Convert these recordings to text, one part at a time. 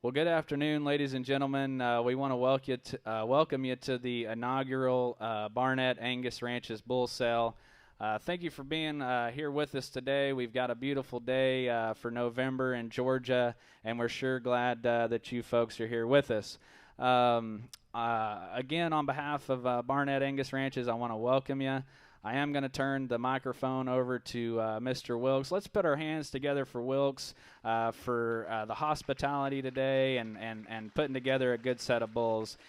Well, good afternoon, ladies and gentlemen. We want to welcome you to the inaugural Barnett Angus Ranches Bull Sale. Thank you for being here with us today. We've got a beautiful day for November in Georgia, and we're sure glad that you folks are here with us. Again, on behalf of Barnett Angus Ranches, I want to welcome you. I am going to turn the microphone over to Mr. Wilkes. Let's put our hands together for Wilkes for the hospitality today and putting together a good set of bulls.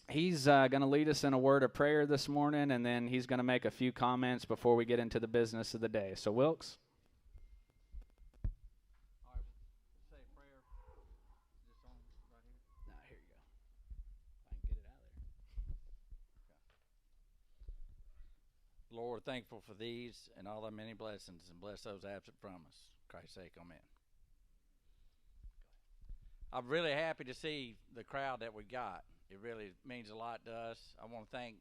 He's going to lead us in a word of prayer this morning, and then he's going to make a few comments before we get into the business of the day. So, Wilkes. Lord, thankful for these and all thy many blessings, and bless those absent from us. For Christ's sake, amen. I'm really happy to see the crowd that we got. It really means a lot to us. I want to thank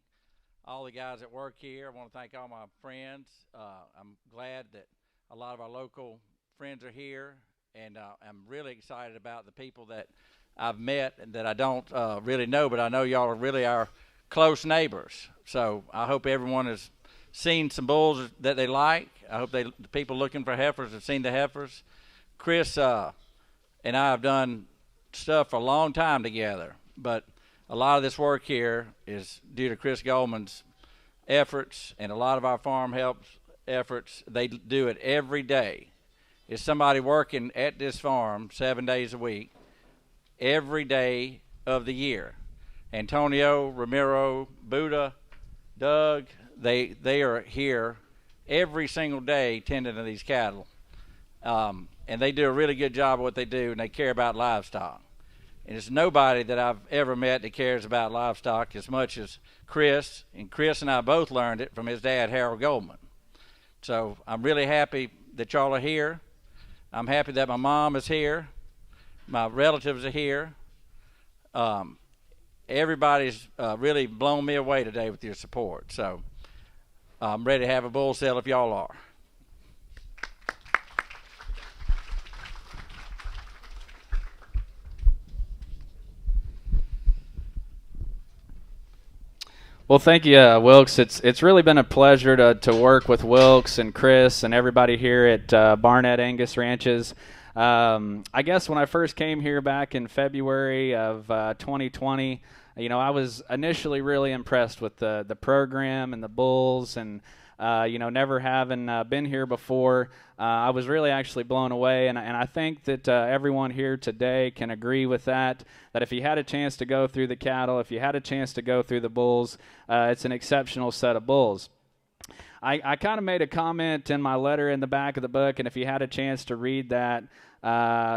all the guys that work here. I want to thank all my friends. I'm glad that a lot of our local friends are here, and I'm really excited about the people that I've met and that I don't really know, but I know y'all are really our close neighbors. So I hope everyone has seen some bulls that they like. I hope the people looking for heifers have seen the heifers. Chris and I have done stuff for a long time together, but a lot of this work here is due to Chris Goldman's efforts and a lot of our farm help efforts. They do it every day. It's somebody working at this farm 7 days a week, every day of the year. Antonio, Ramiro, Buddha, Doug, they are here every single day tending to these cattle. And they do a really good job of what they do, and they care about livestock. And there's nobody that I've ever met that cares about livestock as much as Chris. And Chris and I both learned it from his dad, Harold Goldman. So I'm really happy that y'all are here. I'm happy that my mom is here. My relatives are here. Everybody's really blown me away today with your support. So I'm ready to have a bull sale if y'all are. Well, thank you, Wilkes. It's really been a pleasure to work with Wilkes and Chris and everybody here at Barnett Angus Ranches. I guess when I first came here back in February of 2020, I was initially really impressed with the program and the bulls, and never having been here before, I was really actually blown away, and I think that everyone here today can agree with that if you had a chance to go through the cattle, if you had a chance to go through the bulls, it's an exceptional set of bulls. I kind of made a comment in my letter in the back of the book, and if you had a chance to read that,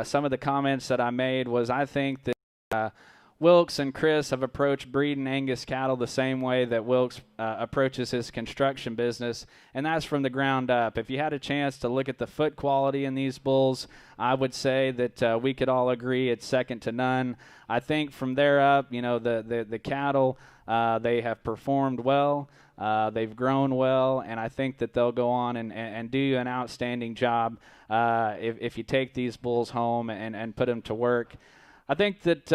some of the comments that I made was I think that Wilkes and Chris have approached breeding Angus cattle the same way that Wilkes approaches his construction business, and that's from the ground up. If you had a chance to look at the foot quality in these bulls, I would say that we could all agree it's second to none. I think from there up, the cattle, they have performed well. They've grown well, and I think that they'll go on and do an outstanding job if you take these bulls home and put them to work. I think that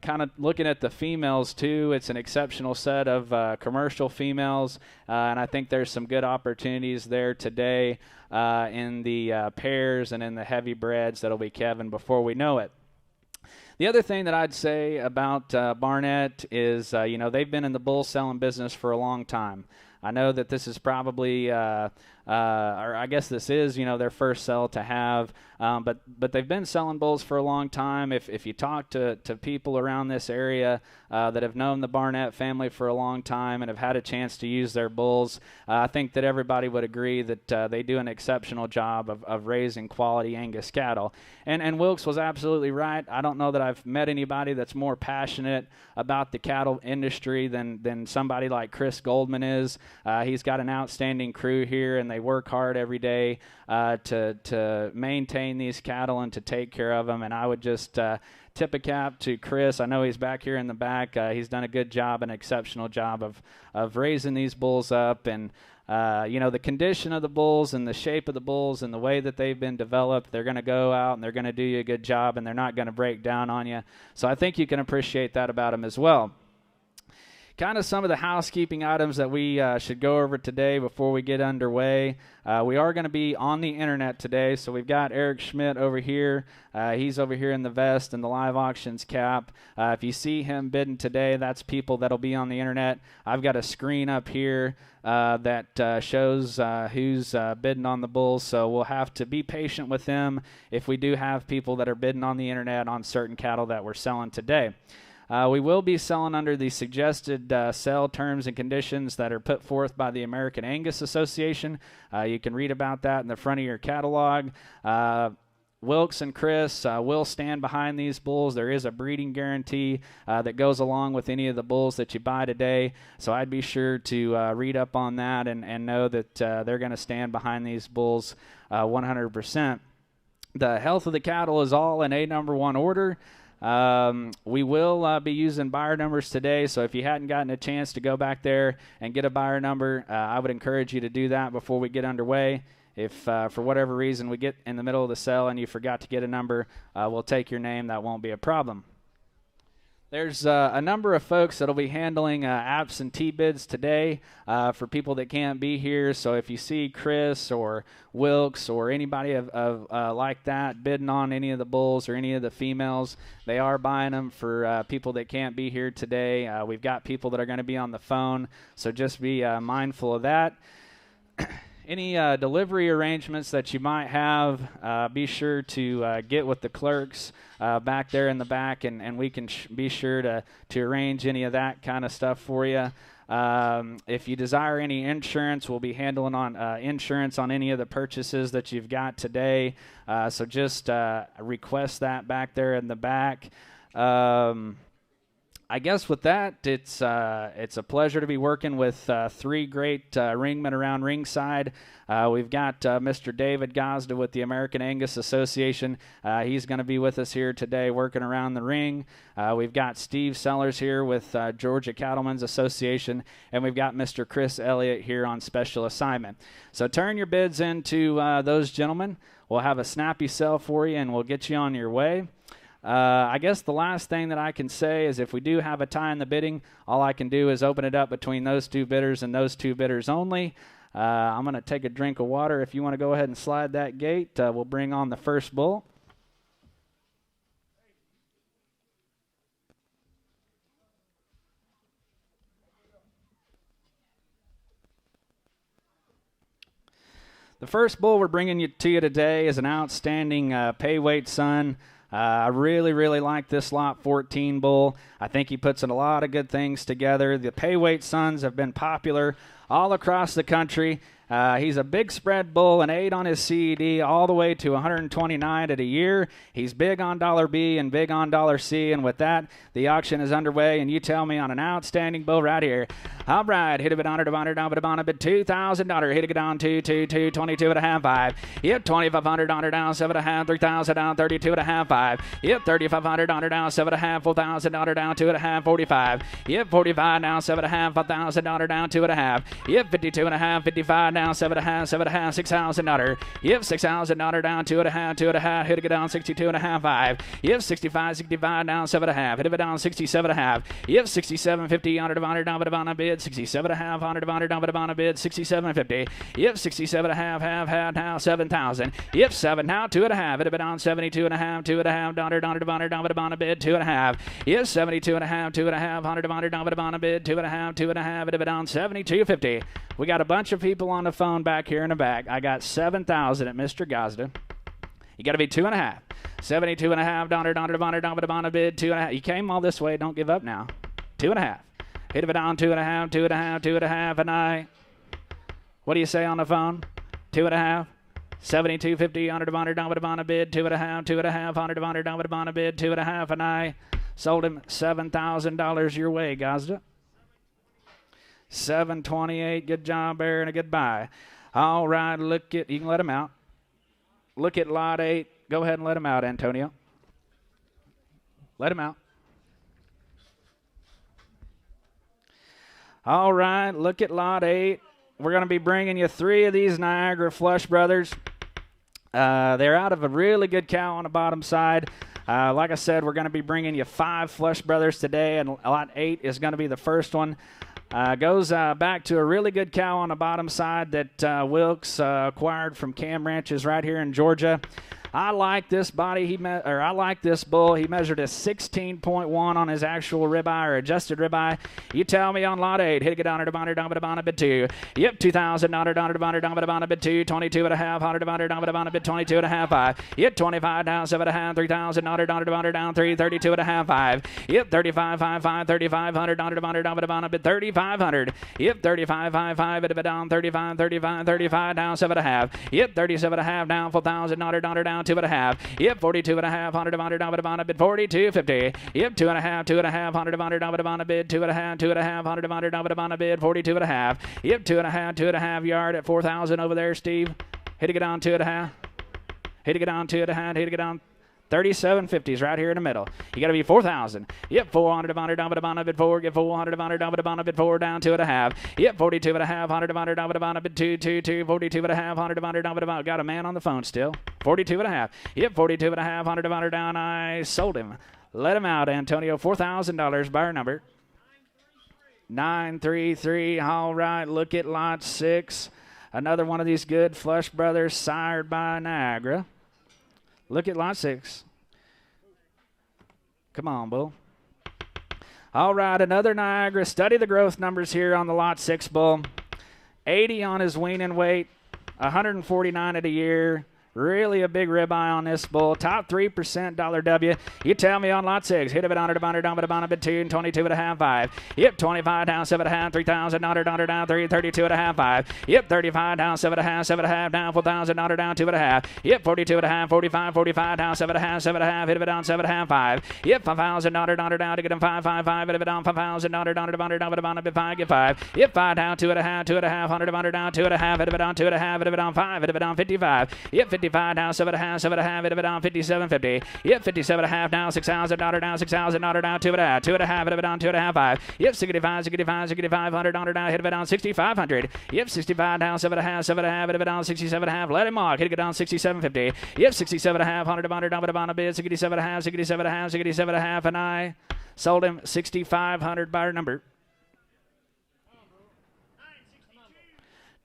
kind of looking at the females, too, it's an exceptional set of commercial females, and I think there's some good opportunities there today in the pairs and in the heavy breds that'll be calving before we know it. The other thing that I'd say about Barnett is, they've been in the bull selling business for a long time. I know that this is probably, or I guess this is, their first sell to have, but they've been selling bulls for a long time. If you talk to people around this area that have known the Barnett family for a long time and have had a chance to use their bulls, I think that everybody would agree that they do an exceptional job of raising quality Angus cattle. And Wilkes was absolutely right. I don't know that I've met anybody that's more passionate about the cattle industry than somebody like Chris Goldman is. He's got an outstanding crew here, and they work hard every day to maintain these cattle and to take care of them. And I would just tip a cap to Chris. I know he's back here in the back. He's done a good job, an exceptional job of raising these bulls up. And the condition of the bulls and the shape of the bulls and the way that they've been developed, they're going to go out and they're going to do you a good job, and they're not going to break down on you. So I think you can appreciate that about them as well. Kind of some of the housekeeping items that we should go over today before we get underway. We are going to be on the internet today, so we've got Eric Schmidt over here. He's over here in the vest and the live auctions cap. If you see him bidding today, that's people that'll be on the internet. I've got a screen up here that shows who's bidding on the bulls, so we'll have to be patient with them if we do have people that are bidding on the internet on certain cattle that we're selling today. We will be selling under the suggested sale terms and conditions that are put forth by the American Angus Association. You can read about that in the front of your catalog. Wilkes and Chris will stand behind these bulls. There is a breeding guarantee that goes along with any of the bulls that you buy today. So I'd be sure to read up on that and know that they're going to stand behind these bulls 100%. The health of the cattle is all in a number one order. We will be using buyer numbers today, so if you hadn't gotten a chance to go back there and get a buyer number, I would encourage you to do that before we get underway. If for whatever reason we get in the middle of the sale and you forgot to get a number, we'll take your name. That won't be a problem. There's a number of folks that will be handling absentee bids today for people that can't be here. So if you see Chris or Wilkes or anybody of like that bidding on any of the bulls or any of the females, they are buying them for people that can't be here today. We've got people that are going to be on the phone, so just be mindful of that. Any delivery arrangements that you might have, be sure to get with the clerks back there in the back, and we can be sure to arrange any of that kind of stuff for you. If you desire any insurance, we'll be handling on insurance on any of the purchases that you've got today. So just request that back there in the back. I guess with that, it's a pleasure to be working with three great ringmen around ringside. We've got Mr. David Gazda with the American Angus Association. He's going to be with us here today working around the ring. We've got Steve Sellers here with Georgia Cattlemen's Association, and we've got Mr. Chris Elliott here on special assignment. So turn your bids into those gentlemen. We'll have a snappy sale for you, and we'll get you on your way. I guess the last thing that I can say is if we do have a tie in the bidding, all I can do is open it up between those two bidders and those two bidders only. I'm going to take a drink of water. If you want to go ahead and slide that gate, we'll bring on the first bull. The first bull we're bringing to you today is an outstanding pay weight son. I really, really like this Lot 14 bull. I think he puts in a lot of good things together. The pay weight sons have been popular all across the country. He's a big spread bull, an 8 on his CED, all the way to 129 at a year. He's big on dollar B and big on dollar C, and with that, the auction is underway, and you tell me on an outstanding bull right here. All right, hit a bit on it, down a bit, $2,000. Hit it down, 22 and a half, 5. Yep, 2,500 on her down, 7.5, 3,000 down, 32 and a half, 5. Yep, 3,500 on her down, 7.5, 4,000 on her down, 2.5, 45. Yep, 45 down, 7.5, 5,000 on her down, 2.5. Yep, 52 and a half, 55 down, 7.5, 6,000 on her. Yep, 6,000 on her down, 2.5, hit it down, 62 and a half, 5. Yep, 65 down, 7.5. Hit it down, 67 and a half. Yep, 67.50 on her down, but on a bid. 67 and a half on her down, but on a bid. 67.50. Yep, 67 and a half, half now, 7,000. Yep, 7 now, 2.5. Hit it down, 72 and a half, 2.5 down her down, but on a bid, 2.5. Yep, 72 and a half, 2.5 on her down, but on a bid, 2.5. Hit it down, 72.50. We got a bunch of people on the phone back here in the back. I got 7,000 at Mr. Gazda. You got to be 2.5. 72 and a half, down but on a bid, 2.5. You came all this way. Don't give up now. 2.5. Hit it down, 2.5, and I. What do you say on the phone? 2.5. 72.50 down but on a bid, 2.5 down but on a bid, 2.5, and I sold him $7,000 your way, Gazda. 728. Good job there and a goodbye. All right, you can let him out. Look at lot 8. Go ahead and let him out, Antonio. Let him out. All right, look at lot 8. We're going to be bringing you 3 of these Niagara Flush Brothers. They're out of a really good cow on the bottom side. Like I said, we're going to be bringing you 5 Flush Brothers today, and lot 8 is going to be the first one. Goes back to a really good cow on the bottom side that Wilkes acquired from Cam Ranches right here in Georgia. I like this body. I like this bull. He measured a 16.1 on his actual ribeye or adjusted ribeye. You tell me on lot 8. Hit it down to bid 2. Yep, 2,000 down bid 2. 22 and a half. Down bid 22 and a half 5. Yep, 25 down 7 and a half. 3,000 down 3. 32 and a half 5. Yep, 35 5 5. 3,500 down bid 3,500. Yep, 35 5 5. Bid down 35 down 7 and a half. Yep, 37 and a half down 4,000 down 2 and a half. Yep, 42 and a half. Down bid 42.50. Yep, 2 and a half. 2 and a half. Down bid 2 and a half. 2 and a half. Down bid 42 and a half. Yep, 2 and a half. 2 and a half yard at 4,000 over there, Steve. Hit to get on 2 and a half. Hit to get on 2 and a half. Hit to get on 37.50s right here in the middle. You got to be 4,000. Yep, 400 down bid 4. Get 400 down bid 4 down 2 and a half. Yep, 42 and a half. Down bid 2. 42 and a half. Down bid. Got a man on the phone still. 42 and a half. Yep, 42 and a half. Down. I sold him. Let him out, Antonio. $4,000 buyer number 933. All right, look at lot 6. Another one of these good Flush Brothers sired by Niagara. Look at lot 6. Come on, bull. All right, another Niagara. Study the growth numbers here on the lot 6 bull. 80 on his weaning weight, 149 at a year. Really a big ribeye on this bull. Top 3% $W. You tell me on lot 6. Hit a bit on it, down bid 2 and 22 and a half 5. Yep, 25 down 7 and a half. 3,000 down 3. 32 and a half 5. Yep, 35 down 7 and a half. 7 and a half down 4,000 down 2 and a half. Yep, 42 and a half. 45 down 7 and a half. 7 and a half. Hit a bit down 7 and a half 5. Yep, 5,000 down to get him 5. Hit a bit down 5,000 down bid 5. Get 5. Yep, 5 down 2 and a half. 2 and a half. 100 down 2 and a half. Hit a bit down 2 and a half. Hit a bit down 5. Hit a bit down 55. Yep, 55 down 7 and a half. 7 and a half. Hit a bit down 57.50. Yep, 57 and a half down 6,000 down 6,000 down 2 and a half. 2 and a half. Hit a bit down 2 and a half 5. Yep, 65 down. Hit a bit down 6,500. Yep, 65 down 7 and a half. 7 and a half. Hit a bit down 67 and a half. Let him mark. Hit it down 67.50. Yep, 67 and a half. 100 down bid 67 and a half. 67 and a half. 67 and a half. And I sold him 6,500 buyer number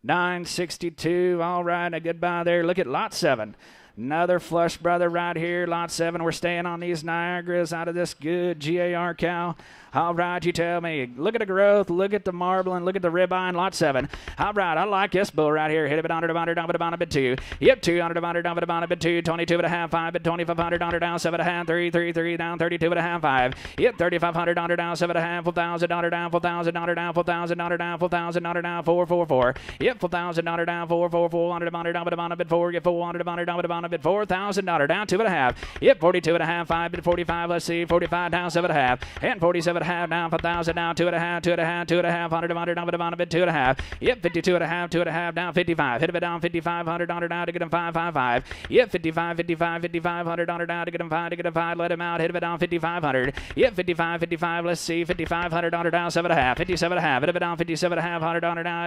962. All right, a goodbye there. Look at lot 7. Another Flush Brother right here. Lot 7. We're staying on these Niagaras out of this good GAR cow. All right, you tell me. Look at the growth. Look at the marbling. Look at the ribeye in lot 7. All right, I like this bull right here. Hit a bit down bid 2. Yep, 200 down bid 2. 22 and a half 5. Bid 2,500 down 7 and a half. 3 down 32 and a half 5. Yep, 3,500 down 7 and a half. 4,000 down 4,000 down 4,000 down 4,000 down 4. Yep, 4,000 down 4 down bid 4. Get 400 down bid 4,000 down 2 and a half. Yep, 42 and a half 5. Bid 45. Let's see, 45 down 7 and a half. And 47 and a half down 5,000 down 2 and a half. 2 and a half. 2 and a half. 100 down bid 2 and a half. Yep, 52 and a half. 2 and a half down 55. Hit a bit down 5,500 down to get him 5. Yep, 55 100 down to get him 5 let him out. Hit a bit down 5,500. Yep, 55 let's see, 5,500 down 7 and a half. 57 and a half. Hit a bit down 57 and a half. 100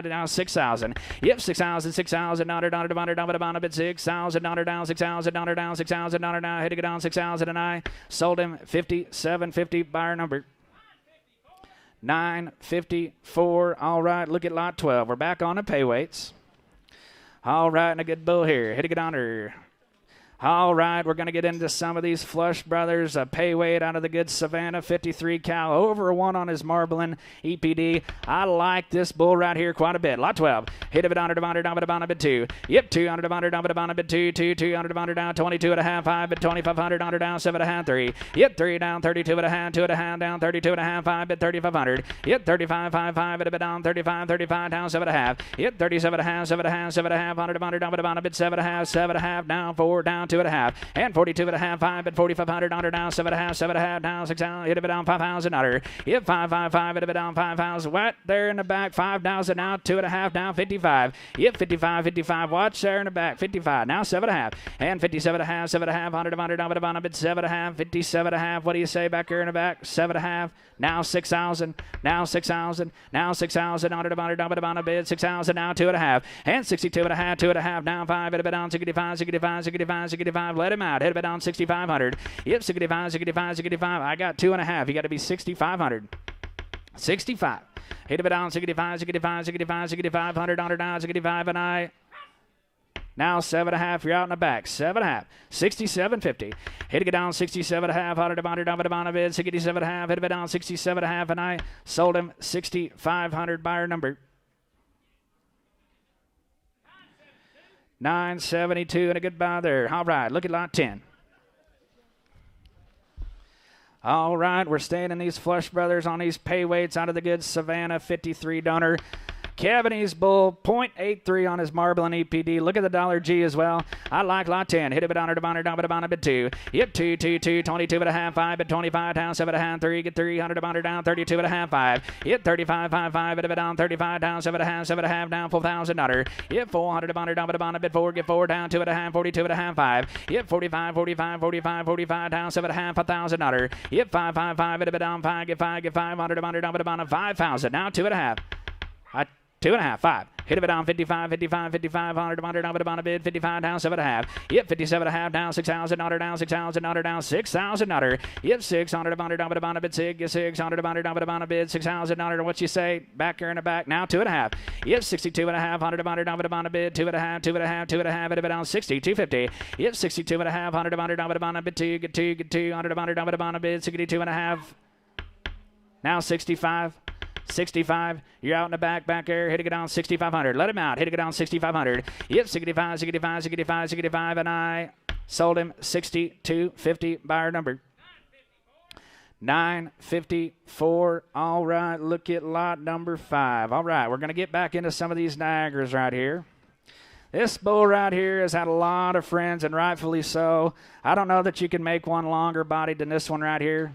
down 6,000. Yep, 6,000 down bid 6,000 down 6,000 down 6,000 down. Hit to get down 6,000 and I sold him 57.50 buyer number 954. All right, look at lot 12. We're back on the pay weights. All right, and a good bull here. Hit to get on her. All right, we're going to get into some of these Flush Brothers. A pay weight out of the good Savannah 53 cow. Over 1 on his marbling EPD. I like this bull right here quite a bit. Lot 12. Hit a bit down bid 2. Yep, 200 down bid 2. 200 down 22 and a half 5. Bid 2,500 down 7 and a half 3. Yep, 3 down 32 and a half. 2 and a half down 32 and a half 5. Bid 3,500. Yep, 35 5 bid a bit down 35 down 7 and a half. Yep, 37 and a half 7 and a half 7 and a half 100 down bid 7 and a half down 4 down down 2.5, and 42.5, 5 at 4,500 under down 7.5, 7.5 down 6,000, hit it down 5,000 under, yep 555, hit it down 5,000, what there in the back 5,000 now 2.5 down 55, yep 55, 55, watch there in the back 55, now 7.5, and 57.5, 7.5 100 down a bit 7.5, 57.5, what do you say back here in the back 7.5, now 6,000, now 6,000, now 6,000 down a bit 6,000 now 2.5, and 62.5, 2.5 down 5, hit a bit down 65, 65, 65, 65, let him out, hit a bit down 6,500, yep 65, 65, 65, I got 2.5, you got to be 6,500, 65, hit a bit down 65, 65, 65, 65, 100 down 65, and I now 7.5, you're out in the back. 7.5, 67.50. Hit it down 67.5, 100 down a bid, 67.5, hit it down 67.5, and I sold him 6,500 buyer number. 972 and a good buy there. All right, look at lot 10. All right, we're staying in these Flush Brothers on these pay weights out of the good Savannah 53 donor. Cavaney's bull, 0.83 on his marble and EPD. Look at the dollar G as well. I like lot 10. Hit a bit on her, down a bit 2. Yep, 2, 2, 2, 22.5, 5, at 25, down 7.5, 3, get 300 down her down 32.5, 5. Yep, 35, 5, 5, at a bit down 35, down 7.5, down 4,000 under. Yep, 400 down her down a bit 4, get 4, down 2.5, 42.5, 5. Yep, 45, 45, 45, 45, down 7.5, 1,000 under. Yep, 5, 5, 5, at a bit down 5, get 5, get 500 down 5,000, now 2.5. 2.5, 5. Hit it down 55, 55, 55, 100 down a bid, 55 down 7.5. Yep, 57.5 down 6,000 down 6,000 down 6,000 down. Yep, 600 down a bid, 600 down a bid, 6,000 down. What you say? Back here in the back now 2.5. Yep, 62.5, 100 down a bid, 2.5, 2.5, hit it down 60, 250. Yep, 62.5, 100 down a bid, 2, get 100 down a bid, 62.5. Now 65. 65, you're out in the back there, hit it down 6,500, let him out, hit it down 6,500, yep, 65, 65, 65, 65, and I sold him 62.50 buyer number. 954, all right, look at lot number 5. All right, we're going to get back into some of these Niagaras right here. This bull right here has had a lot of friends, and rightfully so. I don't know that you can make one longer bodied than this one right here.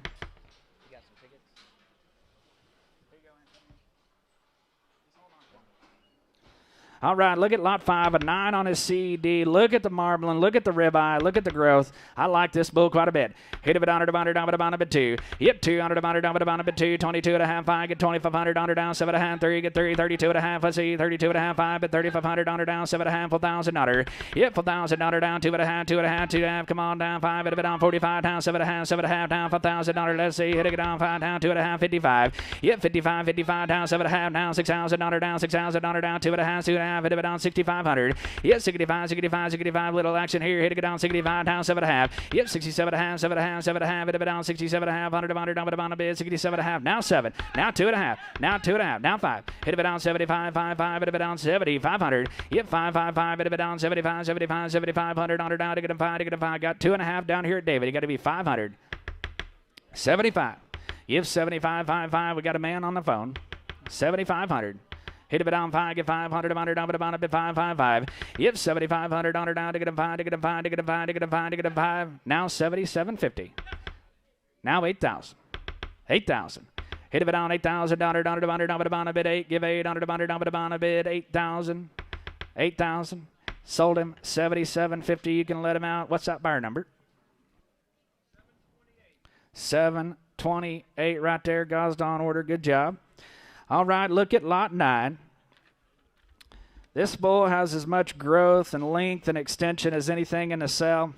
All right, look at lot 5, a 9 on his CED. Look at the marbling. Look at the ribeye. Look at the growth. I like this bull quite a bit. Hit it down a bit 2. Yep, 200 down a bit 2. 22.5, 5, get 2,500 down 7.5, 3, get 3, 32.5. Let's see, 32.5, 5, at 3,500 down 7.5, 4,000 down. Yep, 4,000 down 2.5, 2.5. Come on down 5, hit it down 45 down 7.5 down 5,000 down. Let's see, hit it down 5 down 2.5, 55. Yep, 55 down 7.5 down 6,000 down 6,000 down 2.5. Hit it down 6,500. Yep, 65. Little action here. Hit it down 65 down 7.5. Yep, 67.5, 7.5. Hit it down 67.5. 100 down a bid. 67.5. Now 7. Now 2.5. Now 2.5. Now 5. Hit it down 75. 5. Hit it down 7,500. Yep, 5. Hit it down 75. 7,500 down to get him 5. Got 2.5 down here at David. You got to be 500. 75. Yep, 75. 5. We got a man on the phone. 7,500. Hit it down 5, get 500 down a bit 5. Yep, 7,500 down to get him 5, 5. Now 77.50. Now 8,000. 8,000. Hit it down 8,000 down a bit 8, give 800 down a bit 8,000. 8,000. Sold him 77.50. You can let him out. What's that buyer number? 728 right there. Gauzed on order. Good job. All right, look at lot 9. This bull has as much growth and length and extension as anything in the cell.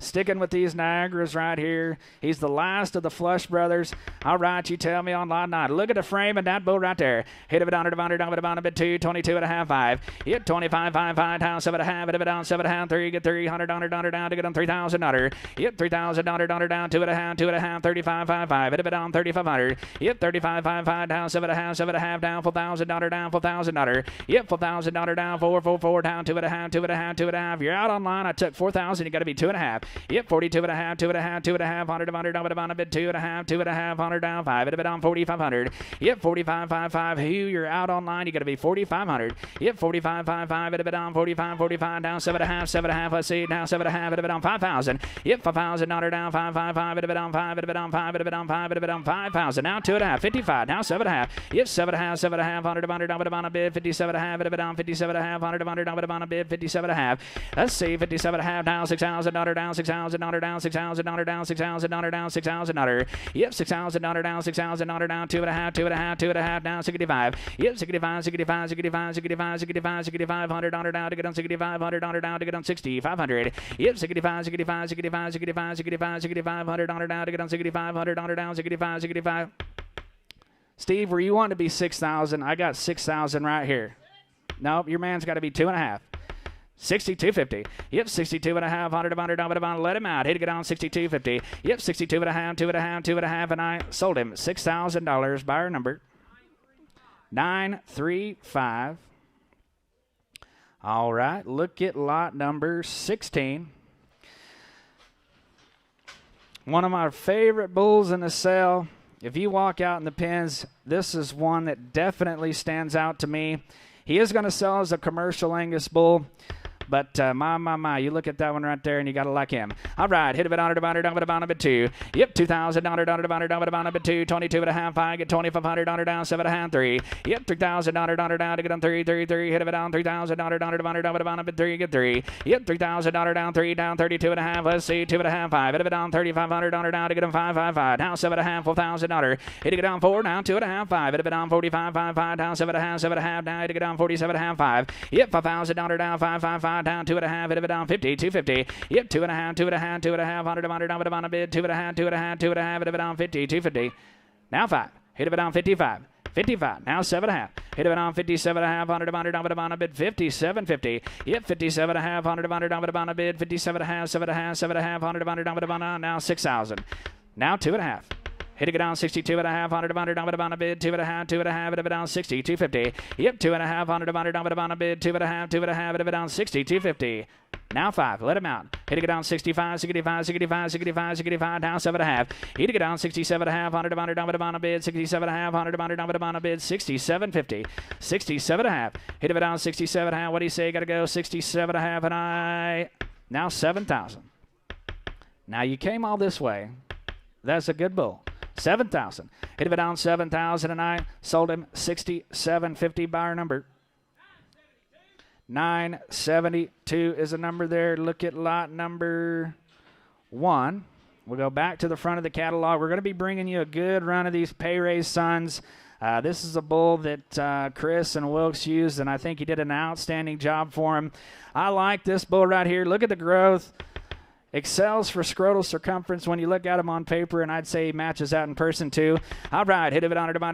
Sticking with these Niagaras right here. He's the last of the Flush Brothers. All right, you tell me on lot 9. Look at the frame of that bull right there. Hit it down a bit 2, 22.5, 5. Hit 25, 5, down 7.5. Hit it down 7.5, 3, get 300 down to get him 3,000 down. Hit 3,000 down 2.5, 35, 5. Hit it down 3,500. Hit 35, 5, down 7.5, down 4,000 down 4,000 down. Hit 4,000 down 4, down 2.5. You're out on line. I took 4,000. You got to be 2.5. Yep, 42 and a half, 2.5, 2.5, 100 down a bid, 2.5, 2.5, 100 down 5, it'll be down 4,500. Yep, 45.55. Who you're out online, you got to be 4,500. Yep, 45.55. It'll be down 45, 45 down 7.5, 7.5. Let's see, down 7.5. It'll be down 5,000. Yep, 5,000 down 555. It'll be down 5. It'll be down 5. It'll be down 5. It'll be down 5,000. Now 2.5, 55. Now 7.5. Yep, 7.5, 7.5. 100 down a bid, 57.5. It'll be down 57.5. 100 down a bid, 57.5. Let's see, 57.5 down 6,000 down 6,000 down 6,000 down 6,000 down 6,000. Yep, 6,000 down 6,000 down 2.5, 2.5 down 65. Yep, 65, 65, 65, 65, 65, 65, 100 down to get on 65, 100 down to get on 60, 500. Yep, 65, 65, 65, 65, 65, 65, 100 down to get on 65, 100 down 65, 65. Steve, were you wanting to be 6,000? I got 6,000 right here. Nope, your man's got to be 2.5. 62.50. Yep, 62 and a half. 100 down. Let him out. Hit to get on 62.50. Yep, 62 and a half. 2.5, 2.5, and I sold him $6,000. Buyer number 935. All right, look at lot number 16. One of my favorite bulls in the sale. If you walk out in the pens, this is one that definitely stands out to me. He is going to sell as a commercial Angus bull. But my, you look at that one right there, and you got to like him. All right, hit a bit on it, down a bit 2. Yep, 2,000 down a bit 2, 22 and a half, 5, get 2,500 down 7.5, 3. Yep, 3,000 down to get on 3, 3, 3, hit a bit down 3,000 down a bit 3, get 3. Yep, 3,000 down 3, down 32 and a half, let's see, 2.5, 5, hit a bit down 3,500 down to get him 5, 5, 5, down 7.5, 4,000 hit it down 4, down 2.5, 5, hit a bit down 45, 5, 5, down 7.5, down hit it down 47.5, 5. Yep, 5,000 down 5, 5, 5, down 2.5, hit it down 50, 250. Yep, 2.5, 2.5, 2.5, 100 down a bid, 2.5, 2.5, 2.5, hit it down 50, 250. Now 5, hit it down 55. 55, now 7.5. Hit it on 57.5, 100 down a bid, 57.50. Yep, 57.5, 100 down a bid, 57.5, 7.5, 100 down now 6,000. Now 2.5. Hit it down 62 and a half, 100 down a bid, 2.5, 2.5, hit it down 60, 250. Yep, 2.5, 100 down a bid, 2.5, hit it down 60, 250. Now 5, let him out. Hit it down 65, 65, 65, 65, 65, down 7.5. Hit it down 67.5, 100 down a bid, 67.5, 100 down a bid, 67.50. 67.5. Hit it down 67.5. What do you say? Got to go 67.5, and I now 7,000. Now you came all this way. That's a good bull. 7,000. Hit it down 7,000, and I sold him 67.50. Buyer number 972 is the number there. Look at lot number 1. We'll go back to the front of the catalog. We're going to be bringing you a good run of these pay raise sons. This is a bull that Chris and Wilkes used, and I think he did an outstanding job for him. I like this bull right here. Look at the growth. Excels for scrotal circumference when you look at him on paper, and I'd say he matches out in person too. All right, hit a bit on her, down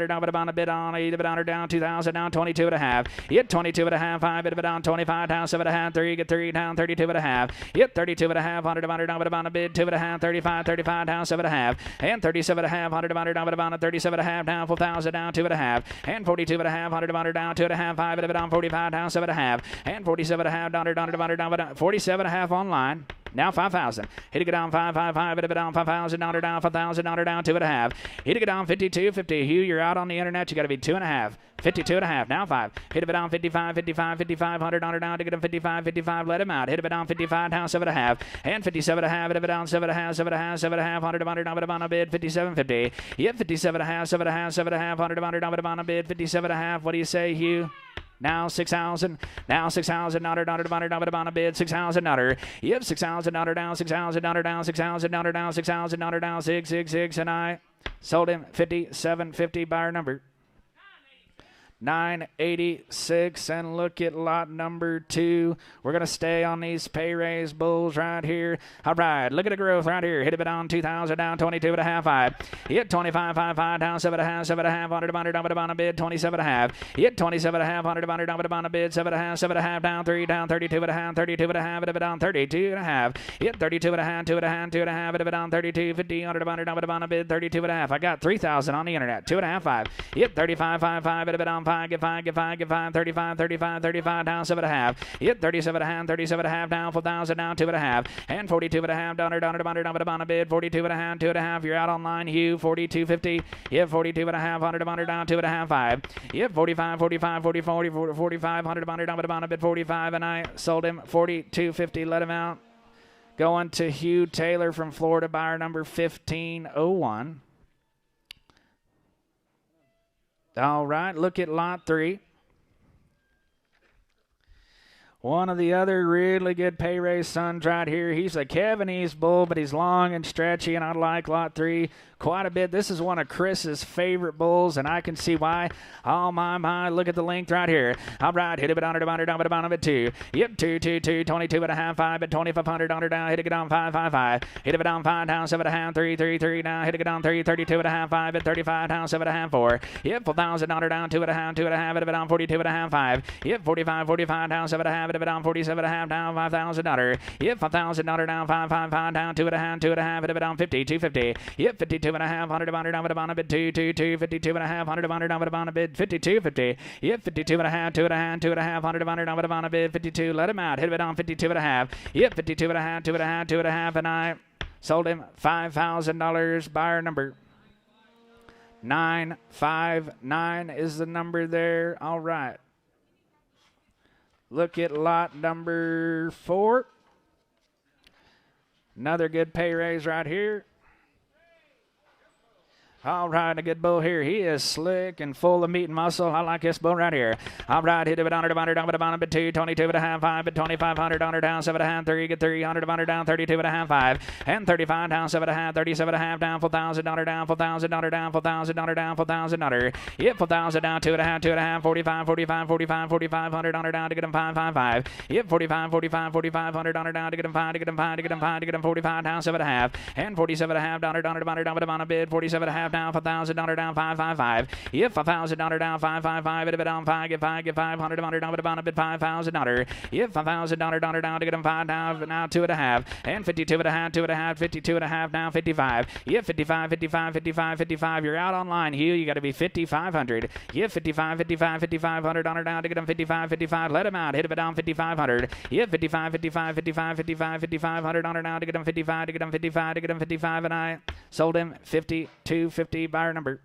a bit on, hit a bit on her, down 2,000, down 22 and a half. Hit 22 and a half, 5, hit a bit down 25, down 7.5, 3, get 3, down 32 and a half. Hit 32 and a half, 100 down a bid, 2.5, 35, 35, down 7.5, and 37 and a half, 100 down 37 and a half, down 4,000, down 2.5, and 42 and a half, 100 down 2.5, 5, hit a bit down 45, down 7.5, and 47 and a half, down 47 and a half online. Now 5,000. Hit it down 555. Hit it down 5,000. Down 5,000. Down 2.5. Hit it down 52.50. Hugh, you're out on the internet. You got to be 2.5. 52.5. Now 5. Hit it down 55. 55. 500 down to get him 55. 55. Let him out. Hit it down 55. Down 7.5. And 57.5. Hit it down 7.5. 7.5. 100 down a bid. 57.50. Yep. 57.5. 7.5. 100 down a bid. 57.5. What do you say, Hugh? Now 6,000. Now 6,000. Down a bid. 6,000. Yep. 6,000. Down 6,000. Down 6,000. Down 6,000. Down 666. And I sold him 57.50. Buyer number 986. And look at lot number 2. We're going to stay on these pay raise bulls right here. All right, look at the growth right here. Hit it down 2,000, down 22 and a half, 5. Hit 25, 5, 5, down 7.5, 7.5, 100 down a bid, 27 and a half. Hit 27 and a half, 100 down a bid, 7.5, 7.5, down 3, down 32 and a half, 32 and a half, hit it down 32 and a half. Hit 32 and a half, 2.5, 2.5, hit it down 32, 50, 100 down a bid, 32 and a half. I got 3,000 on the internet, 2.5, 5. Hit 35, 5, 5, hit it down on 5, get 5, get 5, get 5, 35, 35, 35, down 7.5. Yep, 37.5, 37.5, down 4,000, down 2.5. And 42.5, down on a bid, 42.5, 2.5. You're out on line, Hugh, 42.50. Yep, 42.5, 100 down 2.5, 5. Yep, 45, 45, 44, 45, 100 down on a bid, 45, and I sold him 42.50. Let him out. Going to Hugh Taylor from Florida, buyer number 1501. All right, look at lot 3. One of the other really good pay raise sons right here. He's a Kevin East bull, but he's long and stretchy, and I like lot 3 quite a bit. This is one of Chris's favorite bulls, and I can see why. Oh, my, look at the length right here. All right, hit it down at 2. Yep, 2, 22.5, 5 at 2,500 down, hit it down 5, 5, 5. Hit it down 5, down 7.5, 3, 3, 3, down, hit it down 3, 32.5, 5 at 35, down 7.5, 4. Yep, 4,000 down, 2.5, 2.5, hit it down 42.5, 5. Yep, 45, 45, down 7.5, hit it down 47.5, down 5,000 down. Yep, 5,000 down 5, 5, 5, down 2.5, 2.5, hit it down 50, 250. Yep, 52.5, 100 down a bid, 2, 2, 2, 52.5, 100 down a bid, 52.50. Yep, 52.5, 2.5, 2.5, 100 down a bid, 52. Let him out, hit it down 52.5. Yep, 52.5, 2.5, 2.5, and I sold him $5,000. Buyer number 959 is the number there. All right. Look at lot number 4. Another good pay raise right here. All right, a good bull here. He is slick and full of meat and muscle. I like this bull right here. All right, hit it down a bit 2, 22.5, 5 at 2,500 down 7.5, 3, get 300 down 32.5, 5 and 35 down 7.5, 37.5 down 4,000 down 4,000 down 4,000 down 4,000 Yep, 4,000 down 2.5, 45, 45, 45, 4,500 down to get him 5, 5, 5. Yep, 45, 45, 4,500 down to get him 5, to get him 5, to get him 5, to get him 45 down 7.5 and 47.5 down a bid, 47.5 down 5,000 down 5, 5, 5. Yep, 5,000 down 5, 5, 5. Hit it down 5, get 5, get 500 down a bid, 5,000 Yep, 5,000 down to get him 5 down now 2.5 and 52.5, 2.5, 52.5 now 55. Yep, 55, 55, 55, 55. You're out online, Hugh. You got to be 5,500. Yep, 55, 55, 5,500 down to get him 55, 55. Let him out. Hit it down 5,500. Yep, 55, 55, 55, 55, 5,500 down to get him 55, to get him 55, to get him 55, and I sold him 52.50. Buyer number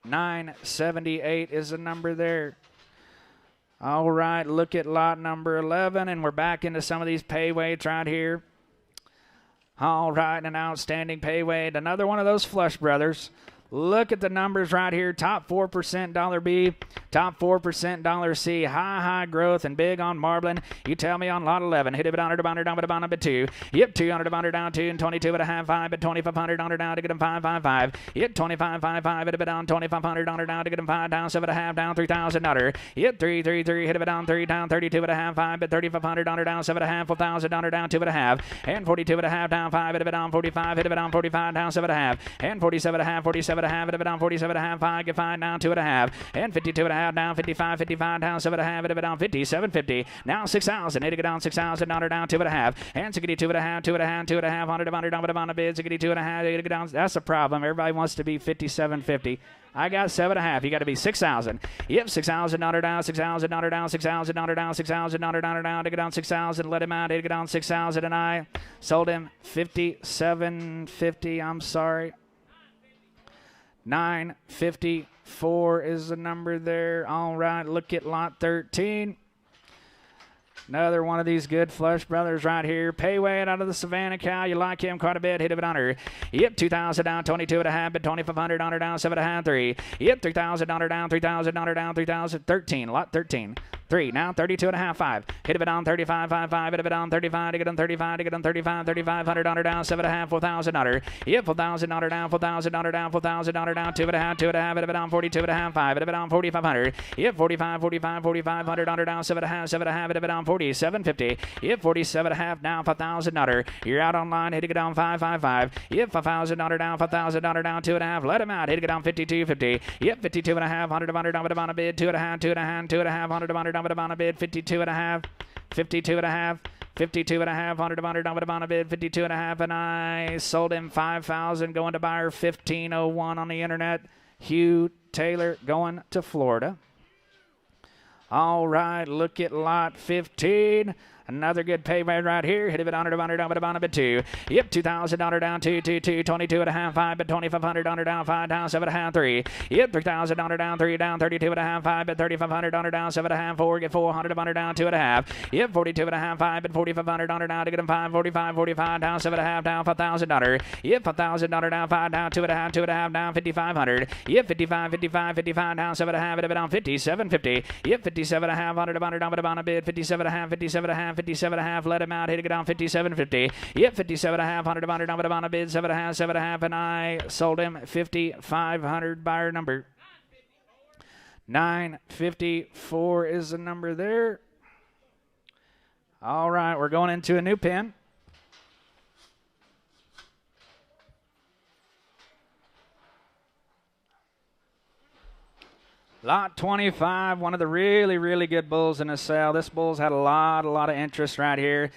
978 is the number there. All right, look at lot number 11, and we're back into some of these pay weights right here. All right, an outstanding pay weight. Another one of those Flush Brothers. Look at the numbers right here. Top 4% dollar B, top 4% dollar C. High growth and big on marbling. You tell me on lot 11. Hit it down a bit 2. Yep, 200 down 2 and 22.5, 5 at 2,500 down to get him 5, 5, 5. Yep, 25, 5, 5. Hit it down 2,500 down to get him 5 down 7.5 down 3,000. Yep, 3, 3, 3. Hit it down 3 down 32.5, 5 at 3,500 down 7.5, 4,000 down 2.5 and 42.5 down 5. Hit it down 45. Hit it down 45 down 7.5 and 47.5, 47.5. Hit it down 47.5, 5, get 5 down 2.5 and 52.5 down 55, 55 down 7.5. Hit it down 57.50 now 6,000. Hit it down 6,000 down 2.5 and 62.5, 2.5, 100 down a bid 62.5. Hit it down. That's a problem. Everybody wants to be 57.50. I got 7.5. You got to be 6,000. Yep, 6,000 down, 6,000 down, 6,000 down, 6,000 down to get down 6,000. Let him out. He get down 6,000, and I sold him 57.50. I'm sorry. 954 is the number there. All right, look at lot 13. Another one of these good Flush Brothers right here. Pay weight out of the Savannah cow. You like him quite a bit. Hit it on her. Yep, 2,000 down, 22.5, but 2,500 on her down, 7.5, 3. Yep, 3,000 on her down, 3,000 on her down, 3,000, 13, lot 13. 3, now 32.5, 5. Hit it on 35, 5, 5. Hit it on 35 to get on 35 to get on 35, 3,500 on her down, 7.5, 4,000 on her. Yep, 4,000 on her down, 4,000 on her down, 4,000 on her down, 2.5, 2.5. Hit it on 42.5, 5. Hit it on 4,500. Yep, 45, 45, 4,500 on her down, 7.5, 7.5. Hit it on 47.50. Yep, 47.5 now, 5,000 on her. You're out online. Hit it down 5, 5, 5. Yep, 5,000 on her down, 5,000 on her down, 2.5. Let him out. Hit it down 52.50. Yep, 52.5, 100 on a bid, 2.5, 2.5, 100 on a bid, 52.5, 52.5, 52.5, 100 on a bid, 52.5, and I sold him 5,000, going to buyer 1501 on the internet. Hugh Taylor going to Florida. All right, look at lot 15. Another good pay rate right here. Hit it on a bit two. Yep, $2,000 down, 2, 22 and a half, 5, but $2,500 down, 5 down, 7 and a half, 3. Yep, $3,000 down, 3 down, 32 and a half, 5, but $3,500 down, 7 and a half, 4, get $400 down, 2 and a half. Yep, 42 and a half, 5, but $4,500 down to get them 5, 45 down, 7 and a half down, $5,000. Yep, $5,000 down, 5 down, 2 and a half down, 5,500. Yep, 55 down, 7 and a half, down, 57.50. Yep, 57 and a half, $100 down, but a bid, 57 and a half, 57 and a half, let him out, hit it down 57.50. Yep, 57 and a half, $100 down, but a bid, 7 and a half, and I sold him 5,500. Buyer number 954 is the number there. All right, we're going into a new pen. Lot 25, one of the really, really good bulls in the sale. This bull's had a lot of interest right here.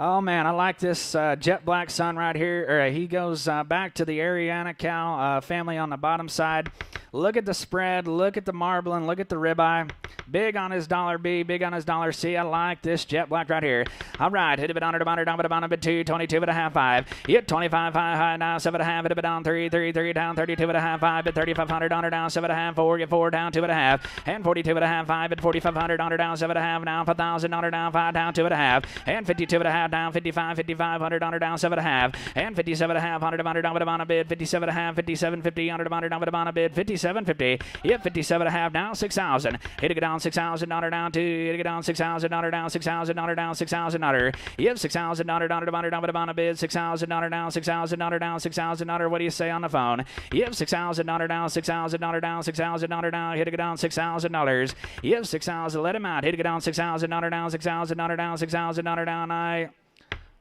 Oh, man, I like this jet black son right here. He goes back to the Ariana cow family on the bottom side. Look at the spread. Look at the marbling. Look at the ribeye. Big on his dollar B, big on his dollar C. I like this jet black right here. All right, hit a bit on it, down, but a bit 2, 22 and a half, 5. Yep, 25, 5 high now, 7 and a half, hit a bit down, 3 down, 32 and a half, 5, but $3,500 down, 7 and a half, 4, get 4 down, 2 and a half, and 42 and a half, 5, but $4,500 down, 7 and a half, now $5,000 down, 5 down, 2 and a half, and 52 and a half down, $5,500 down, 7 and a half, and 57 and a half, $100 down, but a bid, 57 and a half, 57.50, $100 down, but a bid, 57.50. Yep, 57 and a half down, 6,000. Hit it down, $6,000 down, 2. Hit it down, $6,000 down, $6,000 down, $6,000. Yep, $6,000 down, a bid, $6,000 down, $6,000 down, $6,000. What do you say on the phone? Yep, $6,000 down, $6,000 down, $6,000 down. Hit it down, $6,000. Yep, 6,000. Let him out. Hit it down, $6,000 down, $6,000 down, $6,000 down. I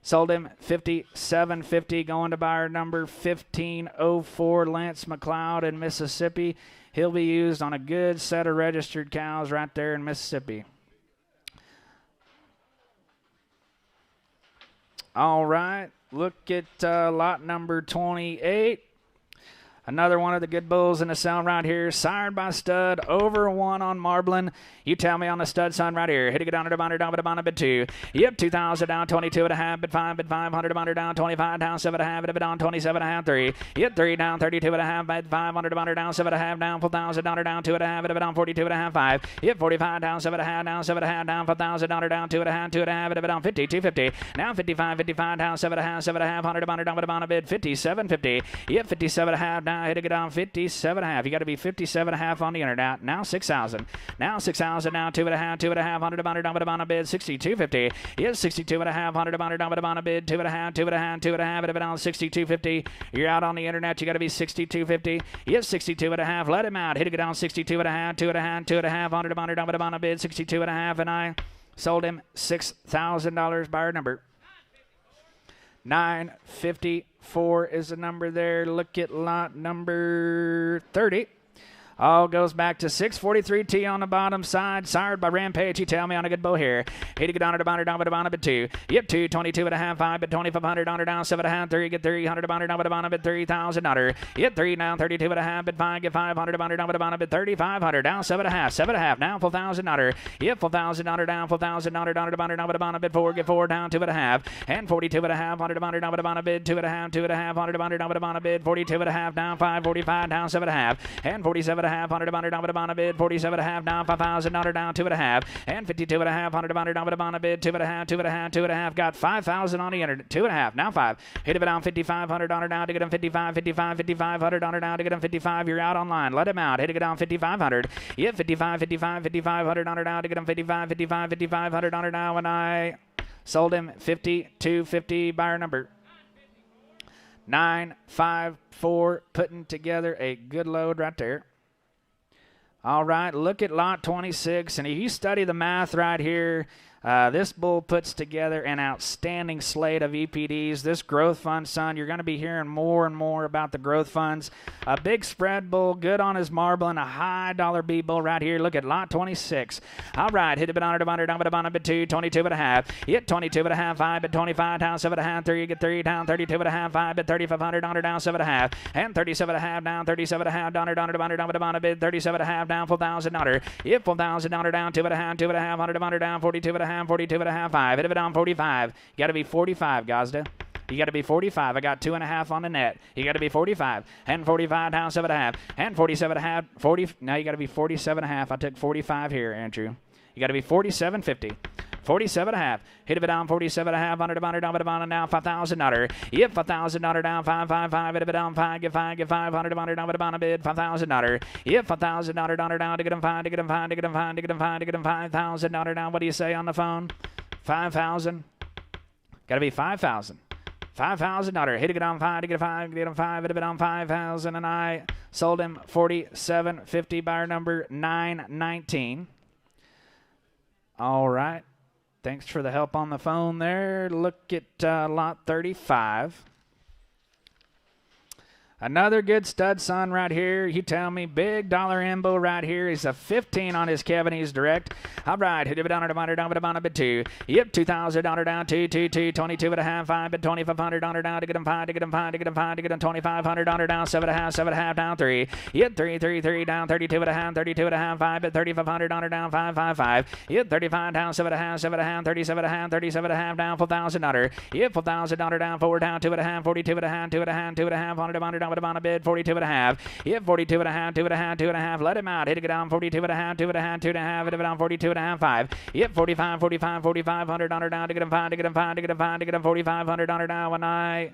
sold him 57.50. Going to buyer number 1504, Lance McLeod in Mississippi. He'll be used on a good set of registered cows right there in Mississippi. All right, look at lot number 28. Another one of the good bulls in the cell right here. Sired by stud, over 1 on marbling. You tell me on the stud son right here. Hit it down, down, a bit 2. Yep, 2,000 down, 22 and a half, bit 5, 500 down, 25 down, 7 and a half, bit down, 27 and a half, 3. Yep, 3 down, 32 and a half, bit 500 down, 7 and a half down, $4,000 down, 2 and a half, bit down, 42 and a half, 5. Yep, 45 down, 7 and a half down, 7 and a half down, $4,000 down, 2 and a half, bit down, 50, 250. Now 55 down, 7 and a half, 100 down, but a bid, 57.50. Yep, 57 and a half down, hit it down, 57 and a half. You got to be 57 and a half on the internet. Now 6,000. Now 6,000. Now 2 and a half, 100 down, but a bid, 62.50. Yes, 62 and a half, 100 down, but a bid, 2 and a half, 2 and a half, 2 and a half, but down, 62.50. You're out on the internet. You got to be 62.50. Yes, 62 and a half. Let him out. Hit it down, 62 and a half, 2 and a half, 2 and a half, 100 down, but a bid, 62 and a half, and I sold him $6,000. Buyer number 954 is the number there. Look at lot number 30. All goes back to 643T on the bottom side. Sired by Rampage. You tell me on a good bull here. Hit it down, but a bit 2. Yep, 2, 22 and a half, 5, but $2,500 down, 7 and a half, 3, get 300 down, but a bit $3,000. Yep, 3 down, 32 and a half, but 5, get 500 down, but a bit $3,500 down, 7 and a half, 7 and a half, now $4,000. Yep, $4,000 down, $4,000 down, but a bit 4, get 4 down, 2 and a half, and 42 and a half, 100 down, but a bit 2 and a half, 2 and a half, 100 down, but a bit 42 and a half down, 545 down, 7 and a half, and 47 and a half, 100 down, but a bid, 47 and a half down, $5,000 down, 2 and a half, and 52 and a half, 100 down, but a bid, 2 and a half, 2 and a half, 2 and a half, got 5,000 on the internet, 2 and a half, now 5. Hit it down, $5,500 down to get him 55, $5,500 down to get him 55. You're out online. Let him out. Hit it down, 5,500. Yep, 5,500 down to get him 5,500 now, and I sold him 52.50. Buyer number 954, putting together a good load right there. All right, look at lot 26, and if you study the math right here, This bull puts together an outstanding slate of EPDs. This growth fund, son, you're going to be hearing more and more about the growth funds. A big spread bull, good on his marble, and a high dollar B bull right here. Look at lot 26. All right, hit a bit on it, down a bit 2, 22 and a half. Hit 22 and a half, 5 at 25, down 7 and a half, 3, get 3, down 32 and a half, 5 at 3,500, on her down 7 and a half, and 37 and a half, down 37 and a half, down her, down a bid, 37 and a half, down 4,000, on her. Hit 4,000, down her, down 2 and a half, 2 and a half, 100, down 42 and a half, 42 and a half, 5. Hit it down 45. You got to be 45, Gazda. You got to be 45. I got 2.5 on the net. You got to be 45. And 45 down 7.5. And 47.5. 40. Now you got to be 47.5. I took 45 here, Andrew. You got to be 47.50. 47.5. Hit it down 47.5. Down now 5,000 dollar. Yep, 5,000 dollar down 555. Hit it down 5. Get 500 down bid 5,000 dollar. Yep, 5,000 dollar down to get him 5 to get him 5 to get him 5 to get him 5 to get him 5,000 dollar down. What do you say on the phone? 5,000. Got to be 5,000. $5,000. Hit it down 5 to get a 5, get him 5, hit it down 5,000, and I sold him 47.50, buyer number 919. All right. Thanks for the help on the phone there. Look at lot 35. Another good stud son right here. You tell me, big dollar Embo right here. He's a 15 on his Kevinese direct. All right, hit it down a bit 2. Yep, $2,000 down 2, 22 and a half, 5 bid 2,500 down to get him 5 to get him 5 to get him 5 to get him 2,500 down 7.5 down 3. Yep, 3 down 32 and a half, 5 bid 3,500 down 5. Yep, 35 down 7.5, 37 down 4,000. Yep, $4,000 down 4 down 2.5, 42 and a half, 2.5 down on a bid 42 and a half. Yep, 42 and a half, 2.5. Let him out. Hit it down 42 and a half, 2.5. Hit it down 42 and a half, 5. Yep, 4,500 down to get him 5 to get him 4,500 down when I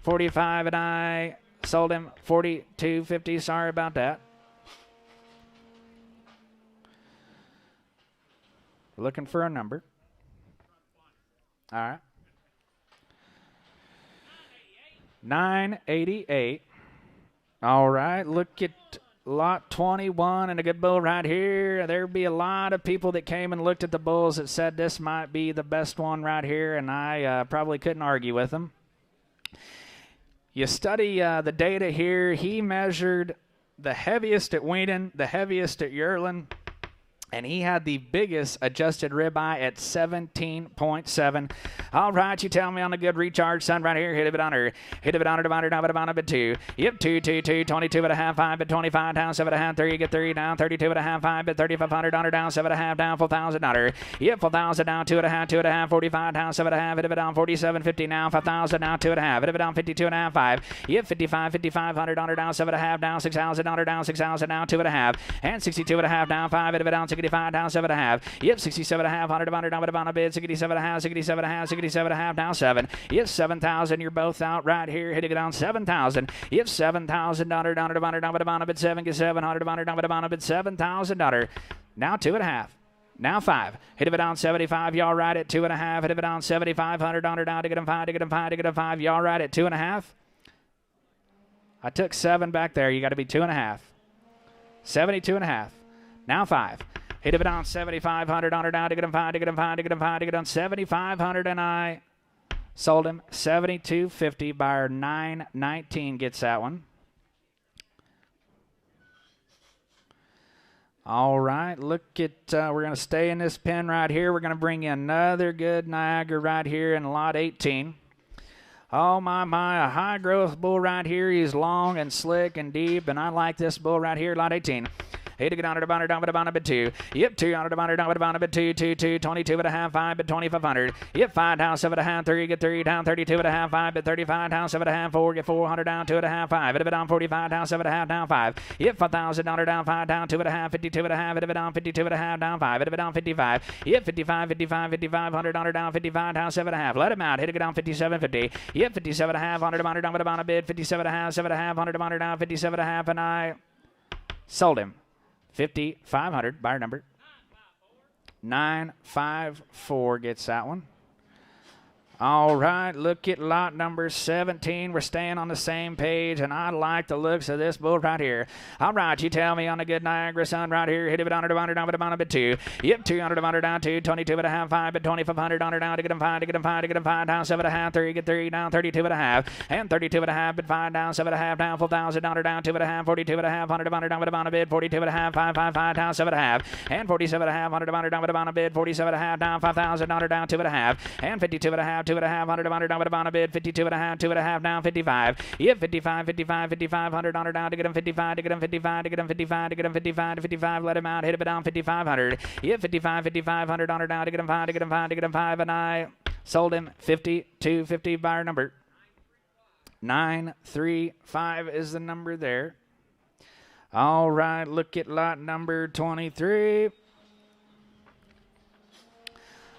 45 and I sold him 42.50. Sorry about that. Looking for a number. All right. 988. All right, look at lot 21 and a good bull right here. There'd be a lot of people that came and looked at the bulls that said this might be the best one right here, and I probably couldn't argue with them. You study the data here. He measured the heaviest at Wheaton, the heaviest at Yearlin, and he had the biggest adjusted ribeye at 17.7. All right, you tell me on a good recharge, son, right here. Hit it on her. Hit it on her, down a bit 2. Yep, 2, 22 and a half, 5 bid 25 down 7.5, 3, get 3 down 32 and a half, 5 bid 3,500 down 7.5 down $4,000. Yep, 4,000 down 2.5, 45 down 7.5, hit it down 47.50 now 5,000 down 2.5, hit it down 52 and a half, 5. Yep, 5,500 down 7.5 down 6,000 down 6,000 down 2.5, and 62 and a half down 5, hit it down 65 down 7.5. Yep, 67 and a half, 100 down a bid 67 and a half, 67 and a half, 67 and a half down 7. Yep, 7,000. You're both out right here. Hit it down 7,000. Yep, $7,000 down a bid 7, get 700 down a bid $7,000. Now 2.5. Now 5. Hit it down 75. Y'all right at 2.5. Hit it down 7,500 down to get him 5 to get him 5 to get him 5. Y'all right at 2.5. I took 7 back there. You got to be 2.5. 72 and a half. Now 5. Hit it down 7,500 down to get him 5 to get him 5 to get him 5 to get him 7,500, and I sold him 72.50. Buyer 919 gets that one. All right, look at, we're going to stay in this pen right here. We're going to bring in another good Niagara right here in lot 18. Oh, my, a high-growth bull right here. He's long and slick and deep, and I like this bull right here, lot 18. Hit it down a bit 2. Yep, 2 down a bit 2, 22 and a half, 5 bid 2,500. Yep, 5 down 7.5, 3 get 3 down 32 and a half, 5 bid 35 down 7.5, 4 get 400 down 2.5, 5 hit it down 45 down 7.5 down 5. Yep, $5,000 down 5 down 2.5, 52 and a half, hit it down 52 and a half down 5, hit it down 55. Yep, 5,500 down 55 down 7.5. Let him out. Hit it down 57.50. Yep, 57 and a half, 100 down a bid 57 and a half, 7.5, 100 down 57 and a half, and I sold him 5,500. Buyer number 954 gets that one. All right, look at lot number 17. We're staying on the same page, and I like the looks of this bull right here. All right, you tell me on the good Niagara Sun right here. Hit it on it, down a bit 2. Yep, 200 on her down 2, 22 and a half, 5, but 2,500 on her down to get him 5, to get him 5, to get him 5, down 7 and a half, 3, get 3, down 32 and a half, and 32 and a half, but 5, down 7 and a half, down 4,000 on her down 2 and a half, 42 and a half, 100 on her down with a bid, 42 and a half, 5, 5, 5, down 7 and a half, and 47 and a half, 100 on her down with a bid, 47 and a half, down 5,000 on her down 2 and a half, and 52 and a half, 2 and a half, 100 on her down with a bid, 52 and a half, 2 and a half, down 55. Yep, 55, 55, 5,500 on her down to get him 55, to get him 55, to get him 55, to get him 55, to 55, let him out, hit it down 5,500. Yep, 55, 5,500 on her down to get him 5, to get him 5, to get him 5, and I sold him 52.50 buyer number. 935 is the number there. All right, look at lot number 23.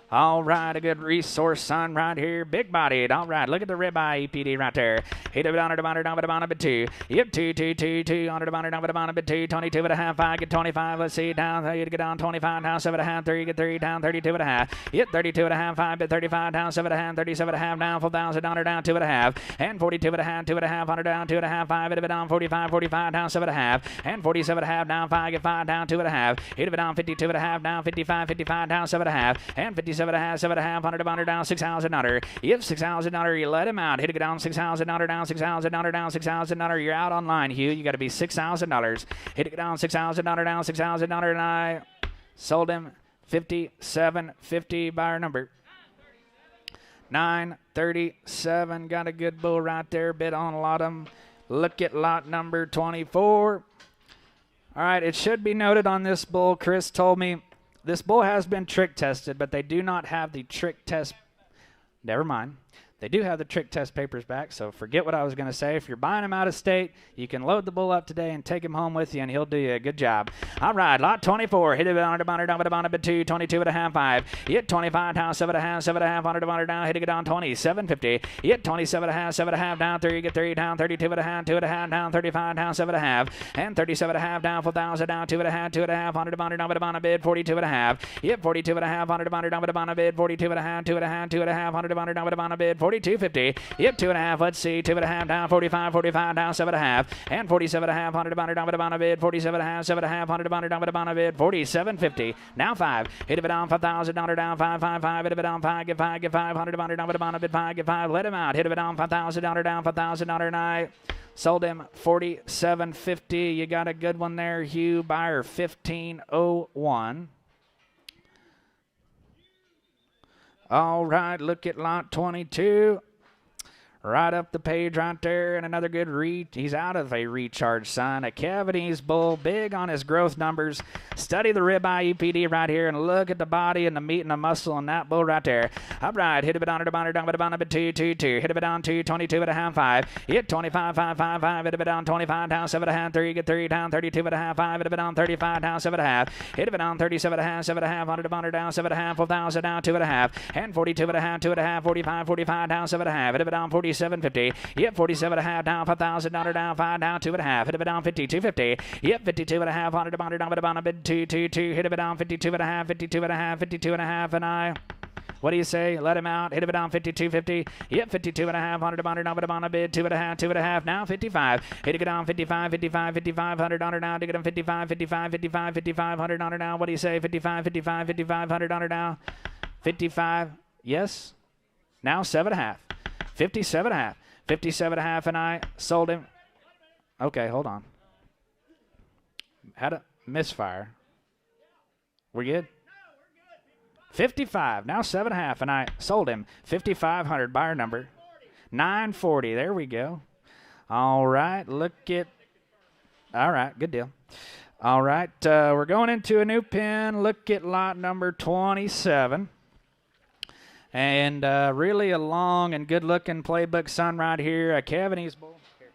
All right, a good resource son right here. Big bodied. All right, look at the ribeye EPD right there. Hit it on her, down a bit 2. Yep, 2, 2, 2, 2. On her, down a bit 2. 22 and a half, 5, get 25. Let's see, down. You get down 25, down 7 and a half, 3, get 3, down 32 and a half. Yep, 32 and a half, 5, bit 35, down 7 and a half, 37 and a half, down 4,000, on her down 2 and a half. And 42 and a half, 2 and a half, on her down 2 and a half, 5, hit it down 45, 45, down 7 and a half. And 47 and a half, down 5, get 5, down 2 and a half. Hit it down 52 and a half, down 55, 55, down 7 and a half. And 57 and a half, 7 and a half. $100 down, $6,000. Yep, $6,000. You let him out. Hit it down, $6,000 down, $6,000 down, $6,000. You're out online, Hugh. You got to be $6,000. Hit it down, $6,000 down, $6,000, and I sold him 57.50 buyer number. 937. Got a good bull right there. Bid on a lot of them. Look at lot number 24. All right, it should be noted on this bull, Chris told me, this bull has been trick tested, but they do not have the trick test. Never mind. They do have the trick test papers back, so forget what I was going to say. If you're buying him out of state, you can load the bull up today and take him home with you, and he'll do you a good job. All right, lot 24. Hit it on a bit 2, 22 and a half, 5. Hit 25 down, 7 and a half, 7 and a half, on her down, hit it down 20, 750. Hit 27 and a half, 7 and a half, down 3, get 3, down 32 and a half, 2 and a half, down 35, down 7 and a half, and 37 and a half, down 4,000, down 2 and a half, 2 and a half, on her down a bid, 42 and a half. Hit 42 and a half, on her down a bid, 42 and a half, 2 and a half, 2 and a half, on her down a bid, 42.50. Yep, 2 and a half. Let's see. 2 and a half down. 45, 45 down. 7 and a half. And 47 and a half. 100 down a bid. 47 and a half. 7 and a half. 100 down a bid. 47.50. Now 5. Hit it down. 5,000 down. 5, 5, 5. Hit it down. 5. Get 5. Get 5. 100 down a bid. 5. Get 5. Let him out. Hit it down. 5,000 down. 5,000 and I sold him 47.50. You got a good one there, Hugh. Buyer 1501. All right. Look at lot 22. Right up the page right there, and another good he's out of a recharge sign. A Cavities bull, big on his growth numbers. Study the ribeye EPD right here, and look at the body and the meat and the muscle on that bull right there. All right, hit it down, down a bit 2, 2, 2. Hit it down 2, 22 and a half, 5. Hit 25, 5, 5, 5. Hit it down 25, down 7 and a half, 3, get 3, down 32 and a half, 5. Hit it down 35, down 7 and a half. Hit it down 37 and a half, 7 and a half. 100 down 7 and a half, 4,000 down 2 and a half. And 42 and a half, 2 and a half, 45, 45 down 7 and a half. Hit it down 47.50. Yep, 47 and a half down, 5,000 down 5 down 2 and a half. Hit it down 52.50. Yep, 52 and a half, 100 down a bid 2, 2, 2. Hit it down 52 and a half, 52 and a half, 52 and a half, and I. What do you say? Let him out. Hit it down 52.50. Yep, 52 and a half, 100 down a bid 2 and a half, 2 and a half. Now 55. Hit it down 55, 55, 55, 100 down to get him 55, 55, 55, 55, 100 down. What do you say? 55, 55, 55, 100 down. 55. Yes. Now 7 and a half. 57 and a half. 57 and a half, and I sold him. Okay, hold on. Had a misfire. We're good? 55. Now 7 and a half, and I sold him. 5,500 buyer number. 940. There we go. All right. Look at. All right. Good deal. All right. We're going into a new pen. Look at lot number 27. And really a long and good-looking playbook son right here, a Cavities bull. Here.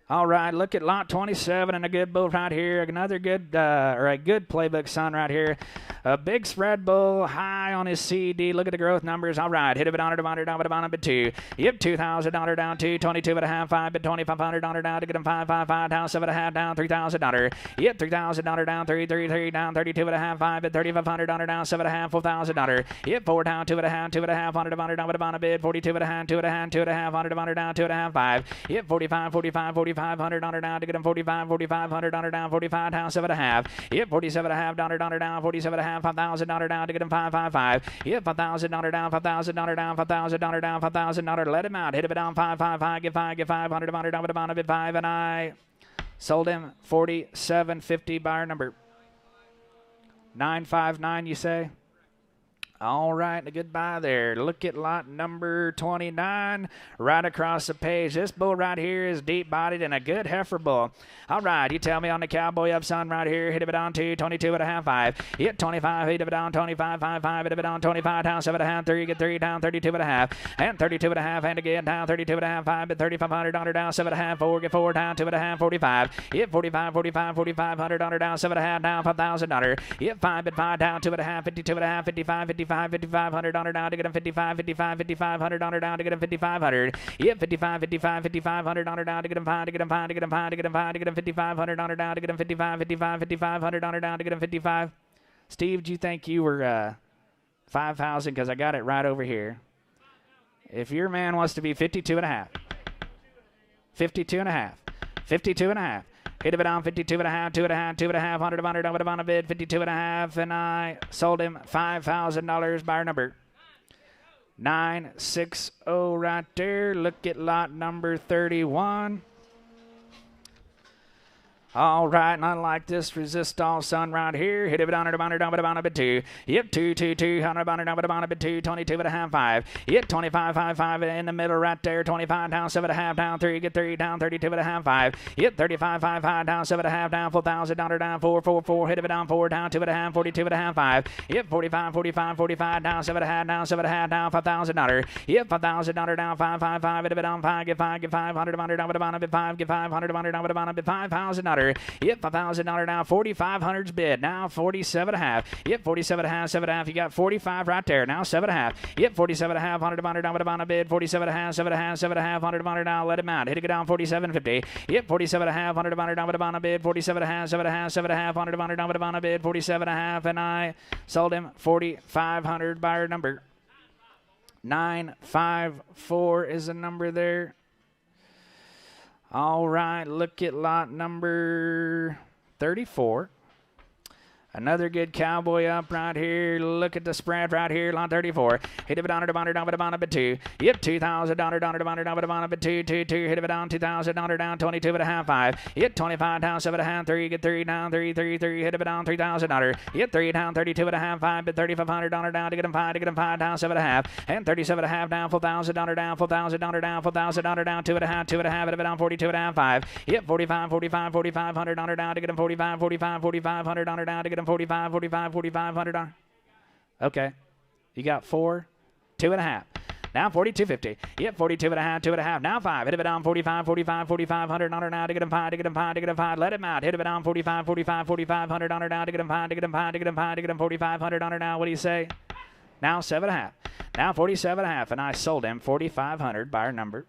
All right, look at lot 27 and a good bull right here. Another good, or a good playbook son right here. A big spread bull, high on his CD. Look at the growth numbers. All right, hit a bit on it, down a bit two. Yep, $2,000 down to 22.5, 5 bid $2,500 down to get him 555 down 7.5 down $3,000. Yep, $3,000 down 3 down 32.5, 5 bid $3,500 down 7.5 $4,000. Yep, 4 down 2.5 100 down a bid 42.5 2.5 100 down 2.5 5. Yep, 4,500 down to get him 4,500 down 45 down 7.5. Yep, 47.5 down 47.5 $5,000 down to get him 555. Yep, $5,000 down $5,000 down $5,000 let him out. Hit it down 555. Get 500 down a bid 5, and I sold him 47.50. Buyer number 959. You say? All right, a good buy there. Look at lot number 29 right across the page. This bull right here is deep-bodied and a good heifer bull. All right, you tell me on the Cowboy Up Sun right here. Hit it on 22.5 5. Hit 25. Hit it on 25 5 5. Hit it on 25 down 7.5 3. Get 3 down 32.5 and 32.5 and again down 32.5 5. But $3,500 down 7.5 4. Get 4 down 2.5 45. Hit 45 $4,500 down 7.5 down $5,000. Hit 5 but 5 down 2.5 52.5 55 $5,500 down to get him 55 $5,500 down to get him 5,500. Yep, 55 $5,500 down to get him 5 to get him 5 to get him 5 to get him 5 to get him $5,500 down to get him 55 $5,500 down to get him 55. Steve, do you think you were 5,000? Because I got it right over here. If your man wants to be 52.5, 52.5, 52.5. Hit it on 52.5, 2.5, 100 on a bid, 52.5, and I sold him $5,000. Buyer number 960 right there. Look at lot number 31. All right, and I like this Resistol Sun right here. Hit it on it, down a bit 2. Yep, 222, 100 down a bit 2, 22.5 5. Yep, 25 5 5 in the middle right there. 25 down 7.5 down 3. Get 3 down 32.5 5. Yep, 35 5 5 down 7.5 down $4,000 down 4 4 4. Hit it down 4 down 2.5 42.5 5. Yep, 45 down 7.5 down $5,000. Yep, $5,000 down 5 5 5. Hit it on 5 get 500 down a bit 5 get 500 down a bit $5,000. Yep, $5,000 now. 4,500's bid. Now 47.5. Yep, 47.5, 7.5. You got 45 right there. Now 7.5. Yep, 47.5. 100 down a bid. 47.5, 7.5. 100 now. Let him out. Hit it down 47.50. Yep, 47.5. 100 down a bid. 47.5, 7.5. 100 down a bid. 47.5, and I sold him 4,500. Buyer number 954 is the number there. All right, look at lot number 34. Another good Cowboy Up right here. Look at the spread right here, lot 34. Hit it on a bit 2. Yep, $2,000 down a bit 2. Hit it on $2,000 down 22.5 5. Yep, 25 down 7.5 3. Get 3 down 3. Hit it on $3,000. Yep, 3 down 32.5 5. But $3,500 down to get him 5 down 7.5 and 37.5 down $4,000 down $4,000 down $4,000 down 2.5 hit it on 42.5 5. Yep, 4,500 down to get him 4,500 down to get him 4,500. Okay. You got 4, 2.5. Now 42.50. Yep, 42.5, 2.5. Now 5. Hit it on 4,500 now to get him 5. Let him out. Hit it on 4,500 now to get him 4,500 now. What do you say? Now 7.5. Now 47.5, and I sold him 4,500. Buyer number.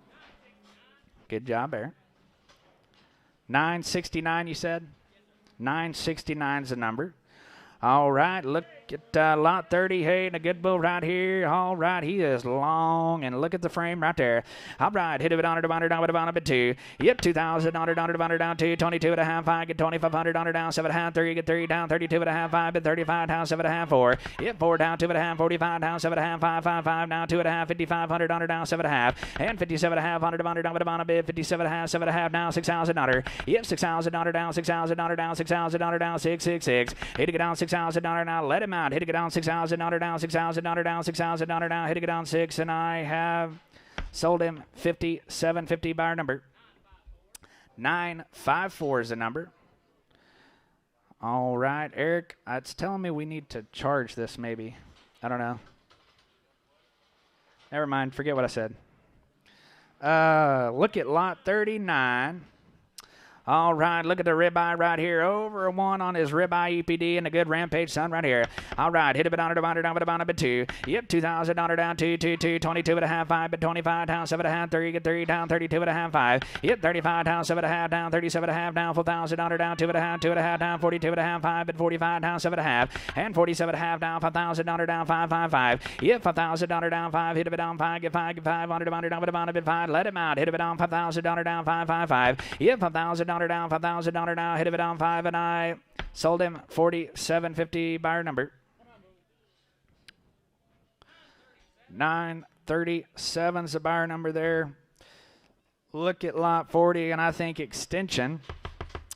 Good job there. 969, you said? 969 is the number. All right, look at lot 30. Hey, and a good bull right here. All right, he is long, and look at the frame right there. All right, hit it on it, down a bit 2. Yep, $2,000 down 2, 22.5 5. Get 2,500 down 7.5 3. Get 3 down 32.5 5. But 35 down 7.5 4. Yep, 4 down 2.5 45 down 7.5 5 now 2.5 5,500 down 7.5 and 57.5 down a bid 57.5 now $6,000. Yep, $6,000 down 6,000 down 6,000 down 666. Hit it down $6,000 now. Let him out. Hit it down $6,000 down $6,000 down. Hit it down 6, and I have sold him 57.50. Buyer number 954 is the number. All right, Eric. It's telling me we need to charge this. Maybe I don't know. Never mind. Forget what I said. Look at lot 39. All right, look at the ribeye right here. Over a 1 on his ribeye EPD and a good Rampage son right here. All right, hit a bit on it, down a bit 2. Yep, $2,000 down, 2, 2, 2, 22 and a half, 5, but 25 down, 7 and a half, 30, get 30 down, 32 and a half, 5. Yep, 35 down, 7 and a half down, 37 and a half down, $4,000 down, 2 and a half, 2 and a half down, 42 and a half, 5, but 45 down, 7 and a half, and 47 and a half down, $5,000 down, 5, 5, 5. Yep, $5,000 down, 5, hit a bit on 5, get 5, get 5, on it, down, a bit 5, let him out, hit a bit on $5,000 down, 5, 5, 5. Yep, $5,000 down, $5,000 now, hit a bit on 5, and I sold him $47.50 buyer number. 937's the buyer number there. Look at lot 40, and I think extension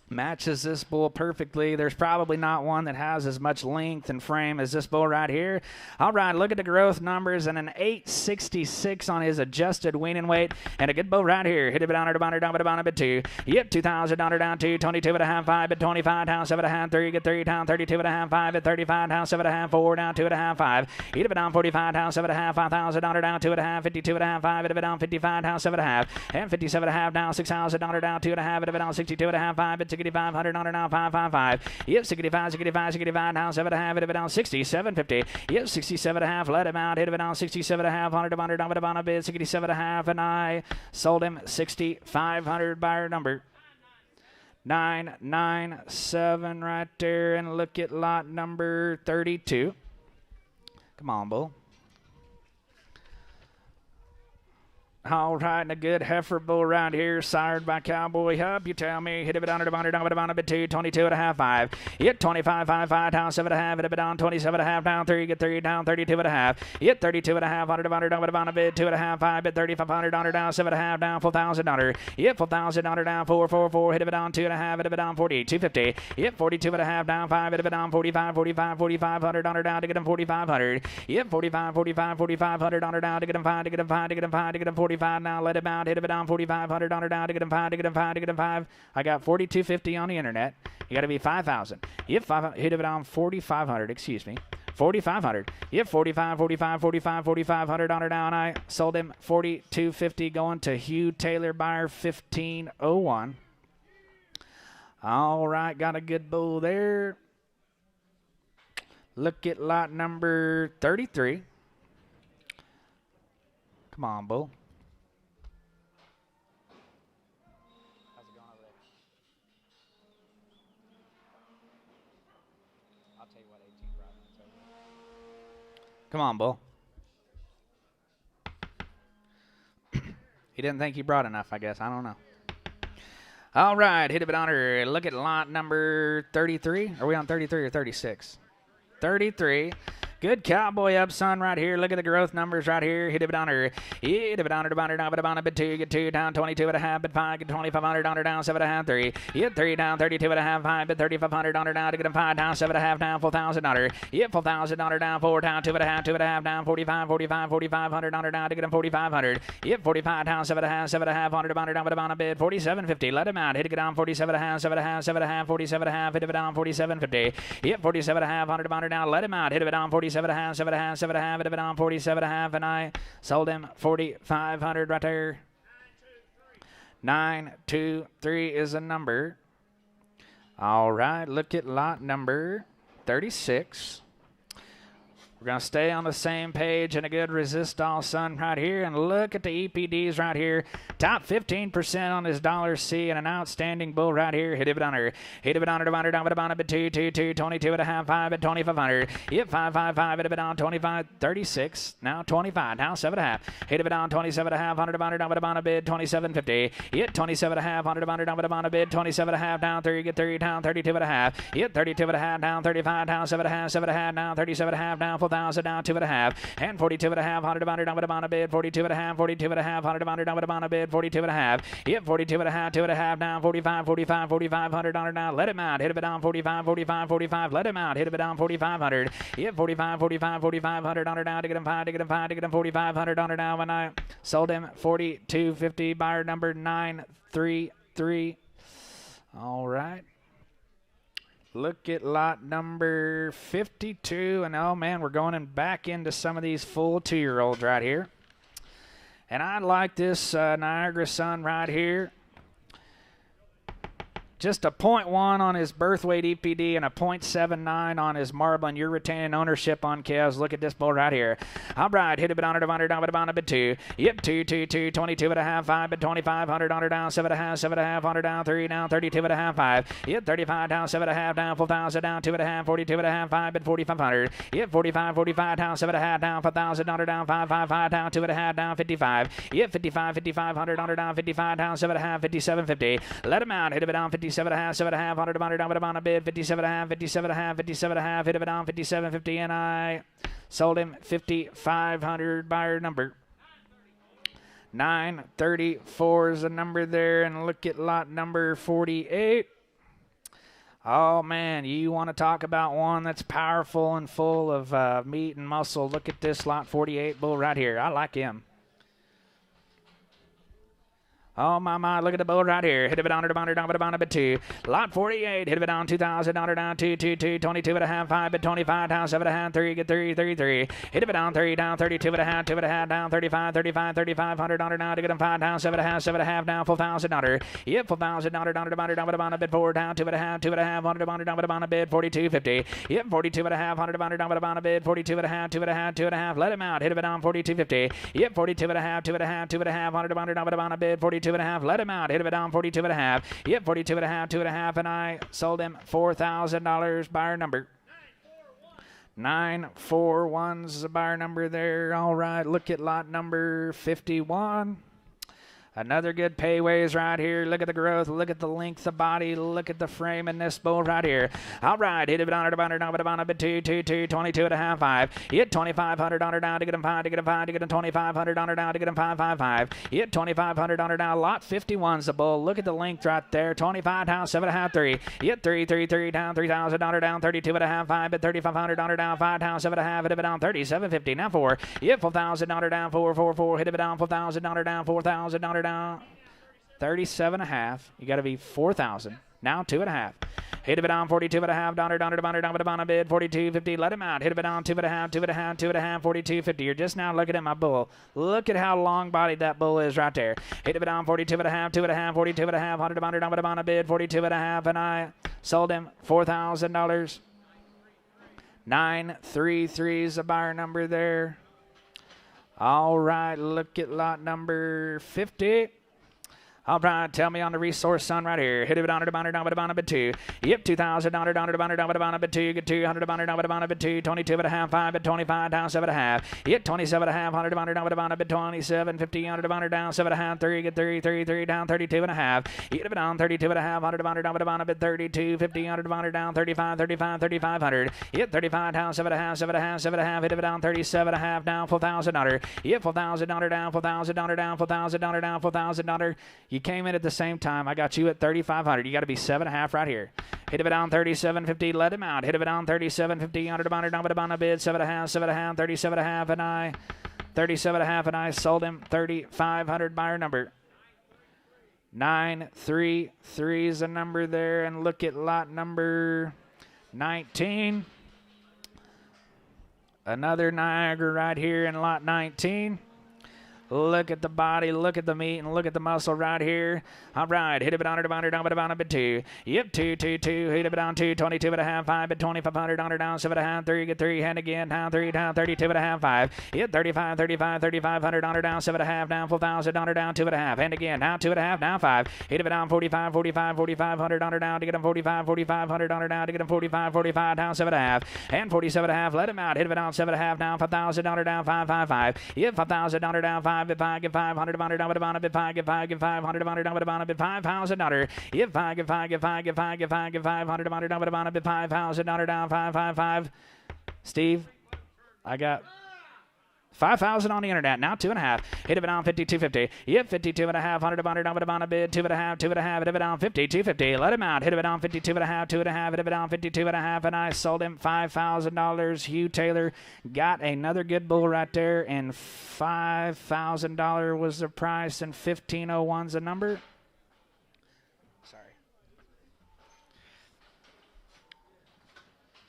matches this bull perfectly. There's probably not one that has as much length and frame as this bull right here. All right, look at the growth numbers and an 866 on his adjusted weaning weight, and a good bull right here. Hit it down, down, a bit 2. Yep, $2,000 down, 2, 22 and a half, 5, at 25 down, 7 and a half, 3, get 3 down, 32 and a half, 5, at 35 down, 7 and a half, 4 down, 2 and a half, 5. Hit it down, 45 down, 7 and a half, $5,000 down, 2 and a half, 52 and a half, 5, at it down, 55 down, 7 and a half, and 57 and a half down, $6,000 down, 2 and a half, at it down, 62 and a half, 5, at 6,500 on it now, 555. Yep, 65 down, 7 and a half, hit it down, 67.50. Yep, 67 and a half, let him out, hit it down, 67 and a half, 100 down a bid, 67 and a half, and I sold him 6,500 buyer number. 997 right there, and look at lot number 32. Come on, bull. All right, and a good heifer bull around here, sired by Cowboy Hub. You tell me, hit a bit on it, down a bit 2, 22 and a half, 5. Hit 25, 5, 5, down, 7 and a half, hit a bit down, 27 and a half, down, 3, get 3, down, 32 and a half. Hit 32 and a half, 100 down a bit, 2 and a half, 5, bit 3,500 down, 7 and a half, down, $4,000. Hit $4,000 down, 4, 4, 4, hit a bit down, 2 and a half, hit a bit down, 48, 250. Hit 42 and a half, down, 5, hit a bit down, 45, 45, 4,500 down to get him 4,500. Hit 45, 45, 4,500 down to get him 5, to get him 5, to get him 5, to get him 45 now, let him out. Hit it down 4,500 on her down to get him 5, to get him 5, to get him 5. I got 4,250 on the internet. You got to be 5,000. Yep, hit it down 4,500. Excuse me, 4,500. Yep, 45, 45, 45, 4,500 on her down. I sold him 4,250 going to Hugh Taylor buyer 1501. All right, got a good bull there. Look at lot number 33. Come on, bull. Come on, bull. He didn't think he brought enough, I guess. I don't know. All right, hit a bit on her. Look at lot number 33. Are we on 33 or 36? 33. Good Cowboy up, son, right here. Look at the growth numbers right here. Hit it on her. Hit it on her, down a bit 2, get 2 down, 22 and a half, bit 5, get 2,500 on her down, 7 and a half, 3. Hit 3 down, 32 and a half, 5, bit 3,500 on her down to get him 5 down, 7 and a half down, 4,000 on her. Hit 4,000 on her down, 4 down, 2 and a half down, 45, 45, 4,500 on her down to get him 4,500. Hit 45 down, 7 and a half on her down a bit 47.50. Let him out. Hit it down 47 and a half, 7 and a half, 7 and a half, 47 and a half. Hit it down 47.50. Hit 47 and a half on her down. Let him out. Hit it down 47 and a half, 7 and a half. 7 and a half, hit it on 47 and a half, and I sold him 4,500 right there. 923 is a number. All right, look at lot number 36. We're going to stay on the same page and a good resistol sun right here. And look at the EPDs right here. Top 15% on his $C and an outstanding bull right here. Hit it on her. Hit it on her. Down a bit 2, 2, 2, 22 and a half, 5 at 2,500. Hit 5, 5, 5. Hit it on 25, 36. Now 25. Now 7 and a half. Hit it on 27 and a half. 100 down a bid 27.50. Hit 27 and a half. 100 down a bid 27 and a half. Down 3. Get 3 down 32 and a half. Hit 32 and a half. Down 35. Down 7 and a half. 7 and a half. Down 37 and a half. Down 4,000 down 2 and a half, and 42 and a half, 100 down a bid, 42 and a half, 42 and a half, 100 down a bid, 42 and a half. Yep, 42 and a half, 2 and a half down, 45, 45, 4,500 on it now. Let him out. Hit it down 45, 45, 45. Let him out. Hit it down 4,500. Yep, 45, 45, 4,500 on it now to get him 5, to get him 5, to get him 4,500 on it now. When I sold him 4,250, buyer number 933. All right. Look at lot number 52, and oh man, we're going back into some of these full 2-year-olds right here. And I like this Niagara Sun right here. just a .1 on his birth weight EPD and a .79 on his marbling. You're retaining ownership on Kevs. Look at this bull right here. All right, hit a bit on it, down a bit 2. Yep, 2, 22 and a half, 5, but 2,500 on her down, 7.5 on her down, 3 down, 32 and a half, 5. Yep, 35 down, 7.5 down, 4,000 down, 2.5, 42 and a half, 5, but 4,500. Yep, 45 down, 7.5 down, 5,000 on her down, 5 down, 2.5 down, 55. Yep, 5,500 on her down, 55 down, 7.5, 57.50. Let him out, hit a bit on 57.5, 100 on her down, on a bid, 57.5, hit a bit on 57.50, and I sold him 5,500 buyer number. 934 is the number there, and look at lot number 48. Oh, man, you want to talk about one that's powerful and full of meat and muscle. Look at this lot 48 bull right here. I like him. Oh, my, look at the bull right here. Hit a bit on her, down a bit 2. Lot 48, hit a bit on 2,000, on her down 2, 22 and a half, 5, but 25 down, 7.5, 3, get 33. Hit a bit on 3, down 32 and a half, 2.5 down, 3,500 on her down to get him 5 down, 7.5 down, 4,000 on her. Yep, 4,000 on her, down a bit 4 down, 2.5, 100 down a bid, 42.50. Yep, 42 and a half, 100 down a bid, 42 and a half, 2.5. Let him out, hit a bit on 42.50. Yep, 42 and a half, 2.5, 100 down a bid, 42 and a half. Let him out. Hit him down 42 and a half. Yep, 42 and a half, 2.5, and I sold him $4,000 buyer number. 941's the buyer number there. All right, look at lot number 51. Another good payways right here. Look at the growth. Look at the length of body. Look at the frame in this bull right here. All right. Hit it on her, down a bit 2, 22 and a half, 5. Hit 2,500 on her down to get him 5, to get him 2,500 on her down to get him 5. Hit 2,500 on her down. Lot 51's the bull. Look at the length right there. 25 down, 7.5, 3. Hit 3 down, 3,000 on her down, 32 and a half, 5. But 3,500 on her down, 5 down, 7.5. Hit it down 37.50. Now 4. Hit 4,000 on her down, 4. Hit it down 4,000 on her down, 4,000 on her down. 37 and a half. You got to be 4,000. Now 2.5. Hit a bit on 42 and a half. Down a bid. 42.50. Let him out. Hit a bit on 2.5. 42.50. You're just now looking at my bull. Look at how long bodied that bull is right there. Hit a bit on 42 and a half. 2.5. 42 and a half. 100 down a bid. 42 and a half. And I sold him $4,000. 933 is the buyer number there. All right, look at lot number 50. All right, tell me on the resource son right here. Hit it on her, down a bit 2. Yep, 2,000 on her, down a bit 2. Get 200 down a bit 2. 22 and a half, 5, but 25 down, 7.5. Yep, 27 and a half, 100 down a bit 27. 50 on her, down 7.5, 3. Get 3 down, 32 and a half. Hit it on 32 and a half, 100 down a bit 32. 50 on her, down 35, 3,500. Yep, 35 down, 7.5. Hit it on 37 and a half, down 4,000 on her. Yep, 4,000 on her, down 4,000 on her, down 4,000 on her, down 4,000 on her. You came in at the same time. I got you at 3,500. You got to be 7.5 right here. Hit it on 37.50. Let him out. Hit it on 37.50. Down a bid. 7.5. 37.5. And I 37.5. And I sold him 3,500 buyer number. 933 is the number there. And look at lot number 19. Another Niagara right here in lot 19. Look at the body, look at the meat, and look at the muscle right here. All right, hit it on her, down a bit 2. Yep, 2. Hit it on 2, 22 and a half, 5, but 2,500 on her down, 7.5, 3, get 3, hand again, down 3, down 32 and a half, 5. Yep, 3,500 on her down, 7.5, down 4,000 on her down, 2.5, hand again, down 2.5, down 5. Hit it on 4,500 on her down to get him 4,500 on her down to get him 45 down, 7.5, and 47.5. Let him out, hit it on 7.5, down 5,000 on her down, 5. Yep, 5,000 on her down, 5. Get 500 down a bit 5. Get 500 down a bit 5,000 on her. Get 500 down a bit 5,000 on her down 5. Steve, I got 5,000 on the internet. Now 2.5. Hit it on 52.50. Yep, 52 and a half. 100 down a bid 2.5. Hit it on 52.50. Let him out. Hit it on 52 and a half. 2.5. Hit it on 52 and a half. And I sold him $5,000. Hugh Taylor got another good bull right there. And $5,000 was the price. And 1501's the number.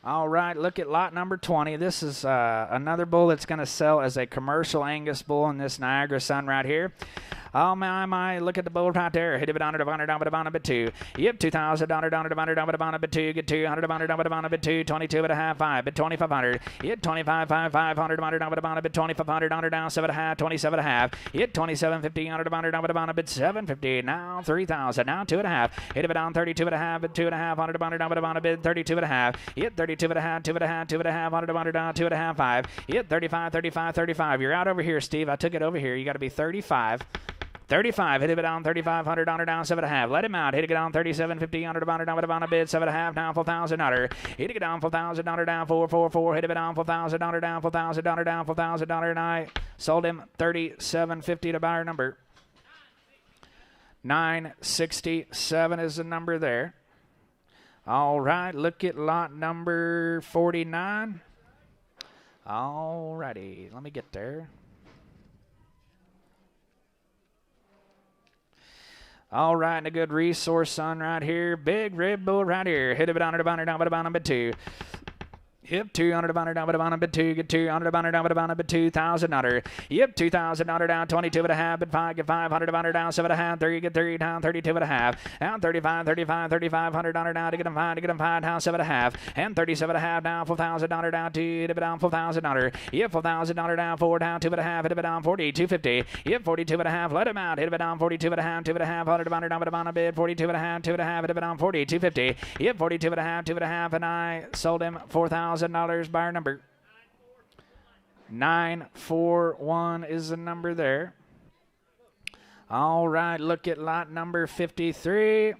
All right, look at lot number 20. This is another bull that's going to sell as a commercial Angus bull in this Niagara Sun right here. Oh, my, look at the bull right there. Hit it on a bit two. Yep, $2,000 down a bit two. Get $200 down a bit two. 22 and a half, 5, bit 2,500. Yep, 25, 500 down a bit 2,500 down 7 and a half, 27 and a half. Yep, 27.50 down a bit 750. Now 3,000. Now 2 and a half. Hit it down 32 and a half, bit 2 and a half, $100 down a bit 32 and a half. Yep, 32 and a half, 2 and a half, 2 and a half, $100 down 2 and a half, 5. Yep, 35. You're out over here, Steve. I took it over here. You got to be 35. 35, hit it down, 3,500 down 7 and a half. Let him out. Hit it down, 37.50 down a bid, 7 and a half down, $4,000. Hit it down, $4,000 down, 444. Hit it down, $4,000 down, $4,000 down, $4,000, and I sold him 37.50 to buyer number. 967 is the number there. All right, look at lot number 49. All righty, let me get there. All right, and a good resource son right here. Big red bull right here. Hit it down a bit two. Yep, $200 down a bit two. Get $200 down a bit $2,000. Yep, $2,000 down 22 and a half. Bit 5. Get $500 down 7 and a half. 30. Get 30 down 32 and a half. Down 3,500 down to get them 5 down 7 and a half. And 37 and a half down $4,000 down 2. Hit it down $4,000. Yep, $4,000 down 4 down 2 and a half. Hit it down 40 250. Yep, 42 and a half. Let him out. Hit it down 42 and a half. 2 and a half. $100 down a bid 42 and a half. 2 and a half. Hit it down 40 250. Yep, 42 and a half. 2 and a half. And I sold him $4,000. Buyer number 941 is the number there. All right, look at lot number 53.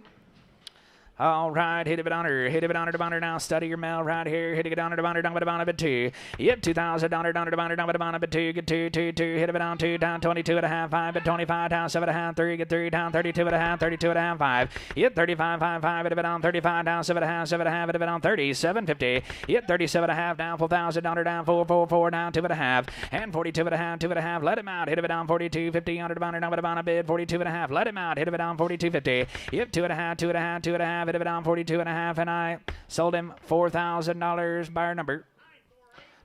All right, hit it on her now. Study your mail right here. Hit it on her down a bit two. Yep, $2,000 down a bit two. Get two. Hit it on 2 down 22 and a half, 5 bit 25 down 7 and a half, 3. Get 3 down 32 and a half, 32 and a half, 5. Yep, 35 hit it on 35 down 7 and a half, 7 and a half. Hit it on 30 750. Yep, 37 and a half down $4,000 down 444 down 2 and a half, and 42 and a half 2 and a half. Let him out. Hit it on 42 50 down a bid 42 and a half. Let him out. Hit it on 42 50. Yep, 2 and a half 2 and a half 2 and a half. Hit it on 42 and a half, and I sold him $4,000. Buyer number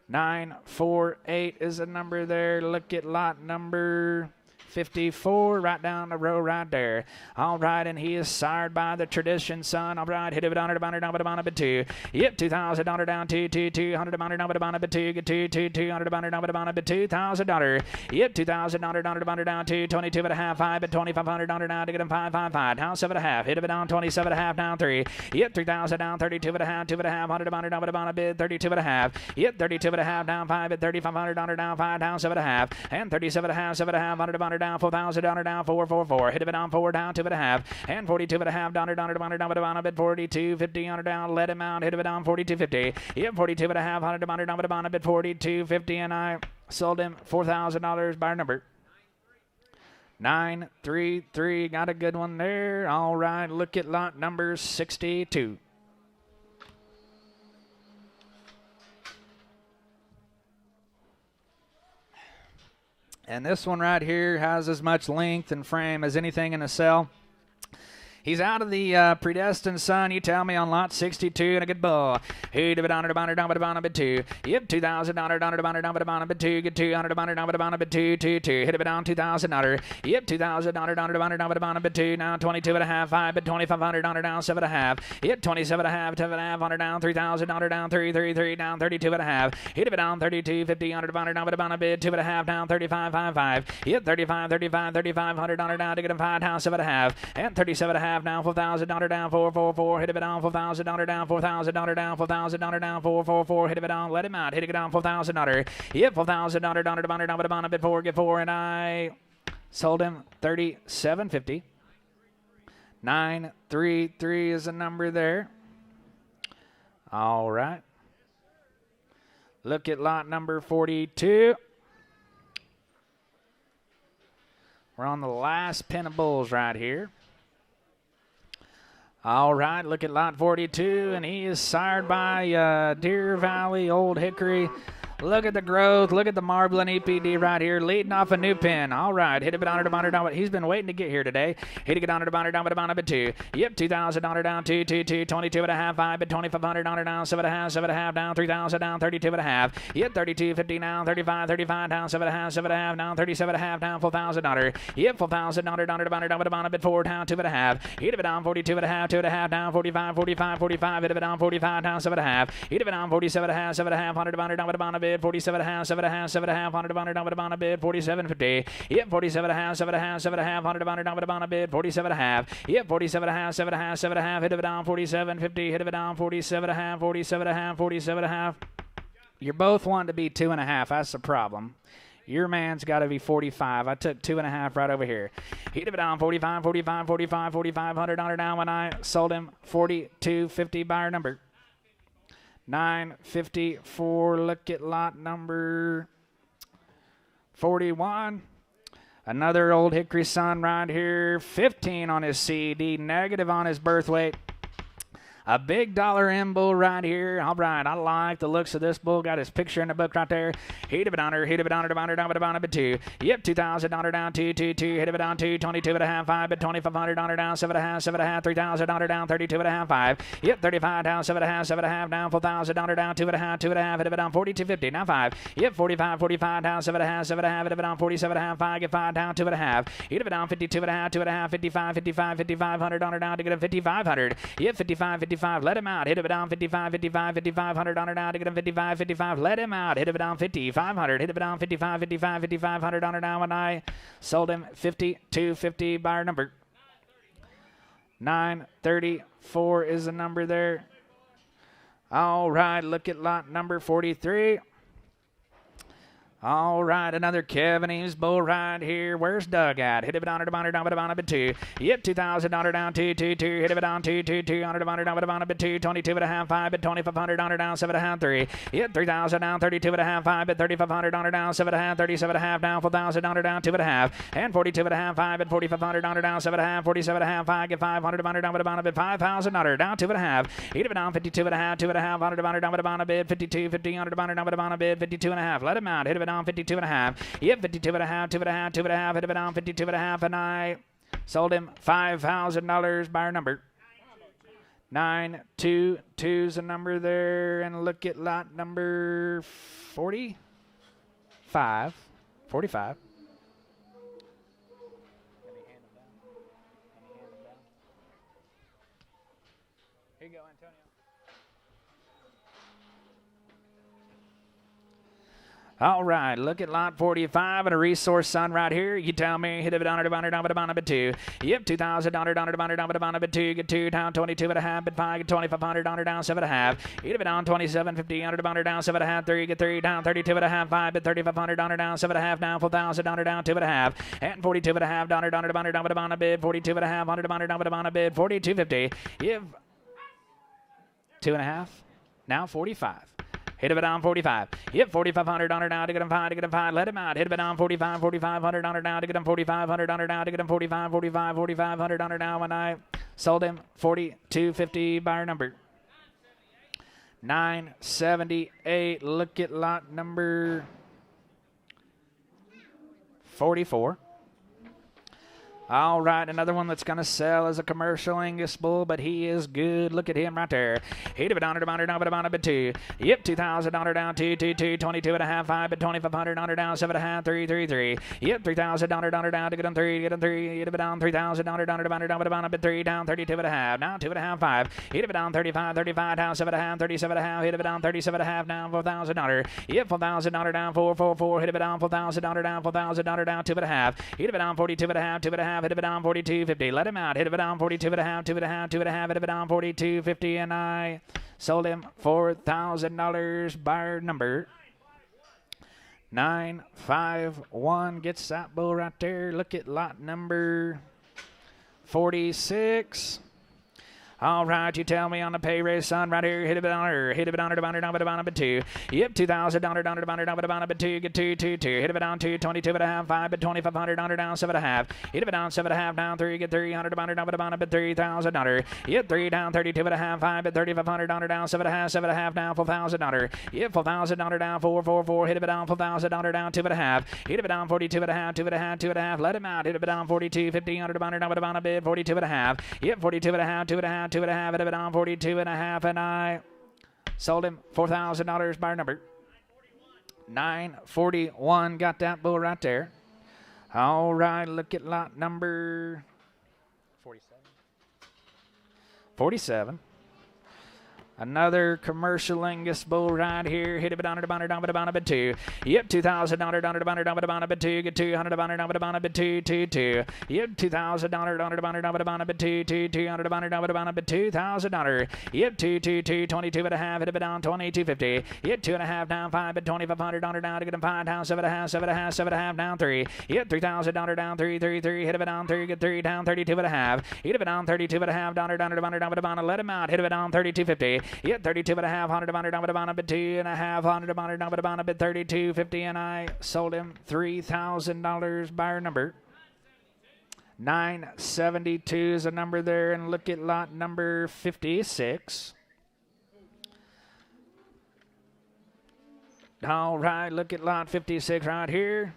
948 is the number there. Look at lot number 54 right down the row right there. All right, and he is sired by the tradition son. All right, hit it on a bit two. Yep, $2,000 down 2 $200 down a bit two. Get $200 down a bit $2,000. Yep, $2,000 down 2 22 and a half, 5 bit $2,500 down to get him 5 down 7 and a half. Hit it on 27 and a half down 3. Yep, 3,000 down 32 and a half, 2 and a half, $100 down a bid 32 and a half. Yep, 32 and a half down 5 bit $3,500 down 5 down 7 and a half, and 37 and a half 7 and a half $100 down 4,000 down 444. Hit it on 4 down 2 and a half, and 42 and a half down a bit 42 50 down. Let him out. Hit it on 42 50. Yep, 42 and a half $100 down a bit 42 50, and I sold him $4,000. Buyer number 933. Got a good one there. All right, look at lot number 62. And this one right here has as much length and frame as anything in the cell. He's out of the predestined son, you tell me, on lot 62, and a good bull. Hit it on a bit two. Yep, $2,000 down a bit two. Get $200 down a bit two. Hit it on $2,000. Yep, $2,000 down a bit two. Now 22 and a half, 5 bit $2,500 down 7 and a half. Yep, 27 and a half, 7 and a half, $100 down, $3,000 down 3 down 32 and a half. Hit it on 32, $50 down a bit 2 and a half down 35. Yep, 3,500 down to get him 5 down 7 and a half, and 37 and a half. Down $4,000 down 444. Hit it on $4,000 down $4,000 down $4,000 down 444. Hit it on. Let him out. Hit it on $4,000. Yep, $4,000 down a bit 4. Get 4, and I sold him $37.50. 933 is the number there. All right. Look at lot number 42. We're on the last pin of bulls right here. All right, look at lot 42, and he is sired by Deer Valley, Old Hickory. Look at the growth. Look at the marbling EPD right here, leading off a new pin. All right, hit a bit on it, down. He's been waiting to get here today. Hit a get on it, down, a bit two. Yep, $2,000 down, 22 and a half, 5 bid, $2,500 down, 7.5 down, 3,000 down, 32 and a half. Yep, 32.50 down, 35 down, 7.5 down, 37 and a half down, $4,000. Yep, $4,000 down, a bit 4 down, 2.5. Hit a bit on 42 and a half, 2.5 down, 45, hit a bit on 45 down, 7.5. Hit a bit on 47 and a half, 7.5, $100 down, a bit 47 and a half, 7.5, $100 down, a bid 47.50. Yep, 47 and a half, 7.5, $100 down, a bid 47 and a half. Yep, 47 and a half, 7.5, hit a bit on 47.50, hit a bit on 47 and a half, 47 and a half, 47 and a half. You're both wanting to be 2.5. That's the problem. Your man's got to be 45. I took 2.5 right over here. Hit it down 45, $100 down when I sold him 42.50 buyer number. 954. Look at lot number 41. Another old Hickory son right here. 15 on his CD, negative on his birth weight. A big dollar M bull right here. All right, I like the looks of this bull. Got his picture in the book right there. Hit a bit on her, down a bit 2. Yep, $2,000 down, 222. Hit a bit on 2, 22 and a half, 5 bid, $2,500 down, 7.5, $3,000 down, 32 and a half, 5. Yep, 35 down, 7.5 down, $4,000 down, 2.5. Hit a bit on 42.50, now 5. Yep, 45 down, 7.5. Hit a bit on 47 and a half, 5, get 5 down, 2.5. Hit a bit on 52 and a half, 2.5, 55, $500 down to get a 5,500. Yep, 55. Let him out. Hit it down 55, $500 down to get him 55. Let him out. Hit it down 500. Hit it down 55, $500 down when I sold him 52.50 buyer number. 934 is the number there. All right, look at lot number 43. All right, another Kevin Eames bull right here. Where's Doug at? Hit it down, down a bit 2. Yep, $2,000 down, 222. Hit it down, 222. $100 down, a bit 2. 22 and a half, 5 bid, $2,500 down, 7.5, 3. Yep, 3,000 down, 32 and a half, 5 bid, $3,500 down, 7.5, 37 and a half down, $4,000 down, 2.5. And 42 and a half, 5 bid, $4,500 down, 7.5, 47 and a half, 5 get $500 down, a bit $5,000 down, 2.5. Hit it down, 52 and a half, 2.5, $100 down, a bid 52, $100 down, a bid 52 and a half. Let him out. Hit it down 52 and a half. Yep, 52 and a half, 2.5. Hit it down 52 and a half, and I sold him $5,000 buyer number. 922's the number there, and look at lot number 45. 45. Here you go, Antonio. All right, look at lot 45 and a resource son right here. You tell me, hit it down, down a bit 2. Yep, $2,000 down a bit 2. Get 2 down, 22 and a half, bit 5, get $2,500 down, 7.5. Hit it down, 27.50, down, 7.5, 3, get 3 down, 32 and a half, 5, bit $3,500 down, 7.5 down, $4,000 down, 2.5. And 42 and a half, down a bid, 42 and a half, $100 down a bid, 42.50. Yep, 2.5, now 45. Hit it down 45. Yep, $4,500 now to get him 5, Let him out. Hit it down 45, $4,500 now to get him $4,500 now to get him 45, $4,500 now when I sold him 42.50 buyer number. 978. Look at lot number 44. All right, another one that's going to sell as a commercial Angus bull, but he is good. Look at him right there. Hit it down a bit 2. Yep, $2,000 down, 222, 22 and a half, 5 bid, $2,500 down, 7.5, 3. Yep, $3,000 down to get him 3, Hit it down, $3,000 down a bit 3 down, 32 and a half, now 2.5, 5. Hit it down 35 down, 7.5, 37 and a half. Hit it down 37 and a half down, $4,000. Yep, $4,000 down, 4. Hit it down, $4,000 down, $2.5. Hit it down 42 and a half, 2.5. Hit it down 42.50. Let him out. Hit it down 42 and a half, 2.5. Hit it down 42.50, and I sold him $4,000 buyer number. 951 gets that bull right there. Look at lot number 46. All right, you tell me on the pay raise, son, right here. Hit it on her. Hit it on her. Down, two. Yep, $2,000 down, two. Get two. Hit it on two. 22 and a half. 5 at 2,500 down, 7 and a half. Hit it down, 7 and a half down, 3. Get 300 down, $3,000. Yep, 3 down, 32 and a half. 5 at 3,500 down, 7 and a half down, $4,000. Yep, $4,000 down, 4. Hit it down, $4,000 down, 2 and a half. Hit it down, 42 and a half, 2 and a half. Let him out. Hit it down, 42, 1,500 down, a bid, 42 and a half. Yep, 42 and a half, 2 and a half. Hit it down, 42 and a half, and I sold him $4,000 by number. 941. Got that bull right there. All right, look at lot number 47. Another commercial Angus bull right here. Hit it on a bid two. Yep, $2,000 down a bid two. Get 200 down a bid two. Yep, $2,000 down a bid two. 200 down a bid $2,000. Yep, 22 and a half. Hit it down 22.50. Yep, 2 and a half down 5 at 2,500 down to get him 5 down 7 and a half down 3. Yep, $3,000 down 3. Hit it down 3. Get 3 down 32 and a half. Hit it down 32 and a half down. Let him out. Hit it down 32.50. Yep, 32 and a half, 100 down a bid 2 and a half, 100 down a bid 32.50, and I sold him $3,000 buyer number. 972 is a number there, and look at lot number 56. All right, look at lot 56 right here.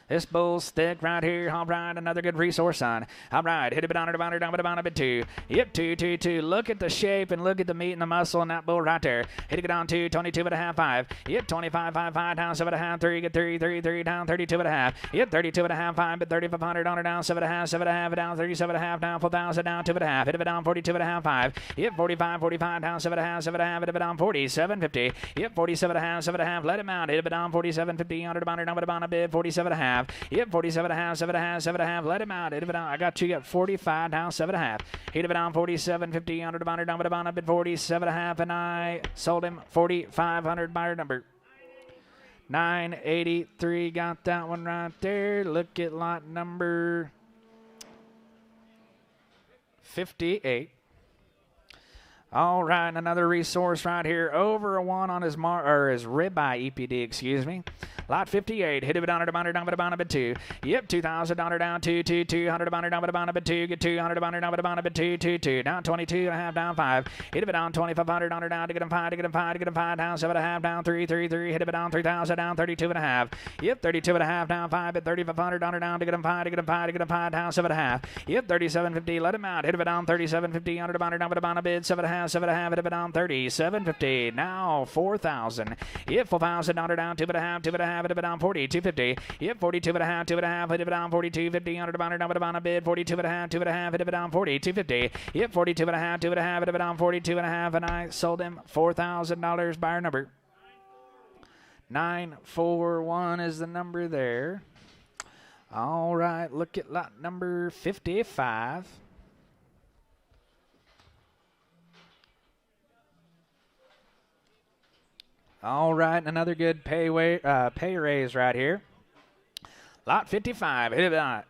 This bull's thick right here. All right, another good resource on. All right, hit it down a bit 2. Yep, 2. Look at the shape and look at the meat and the muscle in that bull right there. Hit it down 2, 22 and a half, 5. Yep, 25, 5 down 7 and a half, 3. Get 3 down 32 and a half. Yep, 32 and a half, 5, but 3,500 down 7 and a half, down 37 and a half, down 4,000 down 2 and a half. Hit it down 42 and a half, 5. Yep, 45 down 7 and a half, hit it down 47.50. Yep, 47 and a half, 7 and a half. Let him out. Hit it down 47.50 down a bid 47 and a half. Yep, 47 and a half, 7 and a half. Let him out. Hit it down. I got you. Got 45 down 7 and a half. Hit it down 47.50 down a bid 47 and a half, and I sold him 4,500 buyer number. 983. Got that one right there. Look at lot number 58. All right, another resource right here. Over a 1 on his his ribeye EPD, excuse me. Lot 58. Hit it down a bit 2. Yep, $2,000 down 2. 200 down a bit 2. Get 200 down a bit 2. Down 22 and a half down 5. Hit it down 2,500 down to get him 5 down 7 and a half down 3. Hit it down 3,000 down 32 and a half. Yep, 32 and a half down 5 at 3,500 down to get him 5 down 7 and a half. Yep, 37.50. Let him out. Hit it down 37.50 down a bid 7 and a half. 7.5, hit it down 37.50. Now 4,000. Yep, $4,000 down 2.5, hit it down 42.50. Yep, 42.5, 2.5, hit it down 42.50 down a bid 42.5, 2.5, hit it down 42.50. Yep, 42.5, 2.5, hit it down 42.5, and I sold him $4,000 buyer number. 941 is the number there. All right, look at lot number 55. All right, another good pay raise right here. Lot 55. Hit it on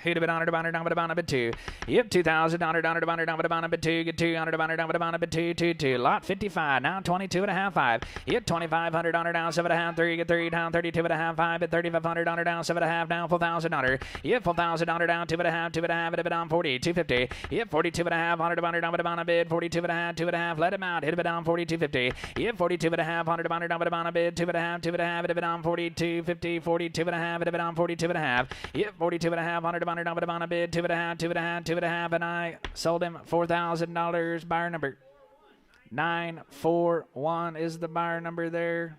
down a bit 2. Yep, $2,000 down a bit 2. Get 200 down a bit 2. Lot 55. Now 22 and a half 5. Yep, 2,500 down 7 and a half 3. Get 3 down 32 and a half 5. At 3,500 down 7 and a half down $4,000. Yep, $4,000 down 2.5. Hit it down 42.50. Yep, 42 and a half 100 down a bid 42 and a half 2.5. Let him out. Hit it down 42.50. Yep, 42 and a half 100 down a bid 2.5. Hit it down 42.50. 42 and a half. Hit it down 42 and a half. Yep, 42 and a half 100 down a bid 2.5, and I sold him $4,000 buyer number. 941 is the buyer number there.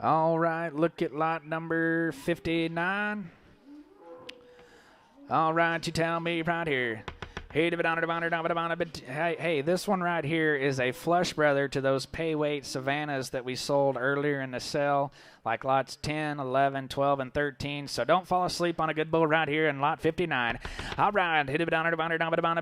All right, look at lot number 59. All right, you tell me right here. Hey, this one right here is a flush brother to those pay weight Savannahs that we sold earlier in the sale, like lots 10, 11, 12, and 13. So don't fall asleep on a good bull right here in lot 59. All right, hit it down a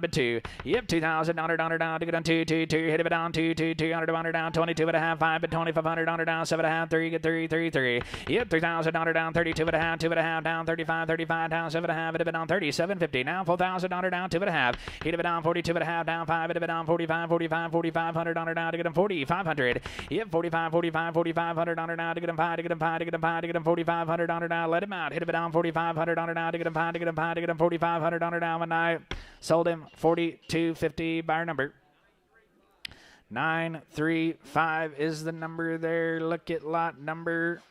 bit two. Yep, $2,000 down to get on 2, 2, 2. Hit it down 2, 2, 200 down 22 and a half, 5, but 2,500 down 7 and a half, 3, get 3, 3, 3. Yep, $3,000 down 32 and a half, 2 and a half down 35, 35 down 7 and a half. Hit it down 37.50. Now $4,000 down 2 and a half. Hit it down 42 and a half down 5. Hit it down 45, 45, $4,500 down to get them 4,500. Yep, 45, 45, $4,500 down to get them 5, to get them 5, to get them 5, to get them $4,500 down. Let him out. Hit it down $4,500 down to get them 5, to get them 5, to get them $4,500 down. And I sold him 42.50. Buyer number 935 is the number there. Look at lot number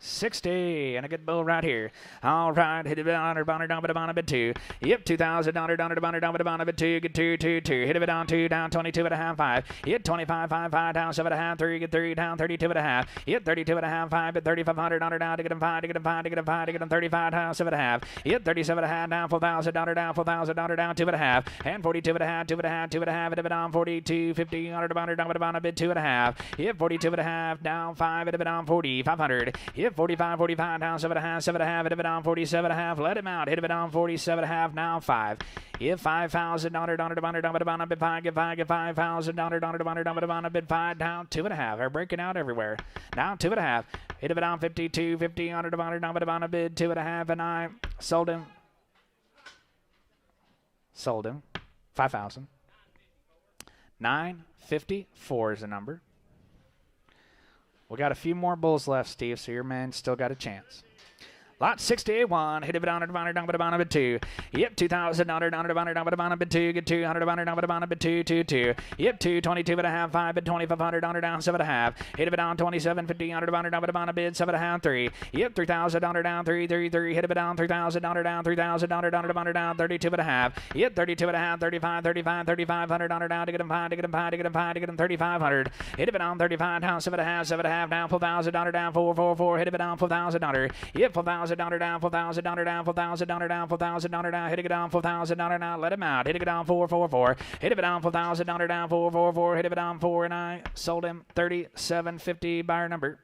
60 and a good bull right here. All right, hit it down a bit two. Yep, $2,000 down a bit two. Get 2, 2, 2. Hit it down 2 down 22 and a half 5. Yep, 25, 5, 5 down 7 and a half 3. Get 3 down 32 and a half. Yep, 32 and a half 5. But $3,500 down to get them 5 to get them 5 to get them 5 to get them 35 down 7 and a half. Yep, 37 and a half down $4,000 down $4,000 down 2 and a half and 42 and a half 2 and a half 2 and a half. Hit it down 42 50 down a bit 2 and a half. Yep, 42 and a half down 5. Hit it down 4,500. Yep, 45 down 7 and a half 7 and a half. Hit it down 47 and a half. Let him out. Hit it down 47 and a half. Now 5. Yep, $5,000 down a bit 5. Get $5,000 down a bit 5 down 2 and a half. They're breaking out everywhere. Down 2 and a half. Hit it down 52 50 down a bit 2 and a half. And I sold him 5,000. 954 is the number. We got a few more bulls left, Steve, so your man still got a chance. Lot 61, hit it down a bit 2. Yep, $2,000 down a bit 2. Get $200 down a bit 2, 2, 2. Yep, 22 and a half 5, but $2,500 down 7 and a half. Hit it down 27.50 down a bit 7 and a half 3. Yep, $3,000 down 3, 3, 3. Hit it down $3,000 down $3,000 down 32 and a half. Yep, 32 and a half 35, $3,500 down to get them 5 to get them 5 to get them 5 to get them 3,500. Hit it down 35 down 7 and a half down $4,000 down 4, 4, 4. Hit it down $4,000. Yep, $4,000 down $4,000 down $4,000 down $4,000 down. Hit it down $4,000 now. Let him out. Hit it down 4, 4, 4. Hit it down $4,000 down 4, 4, 4. Hit it down 4 and I sold him 37.50. Buyer number.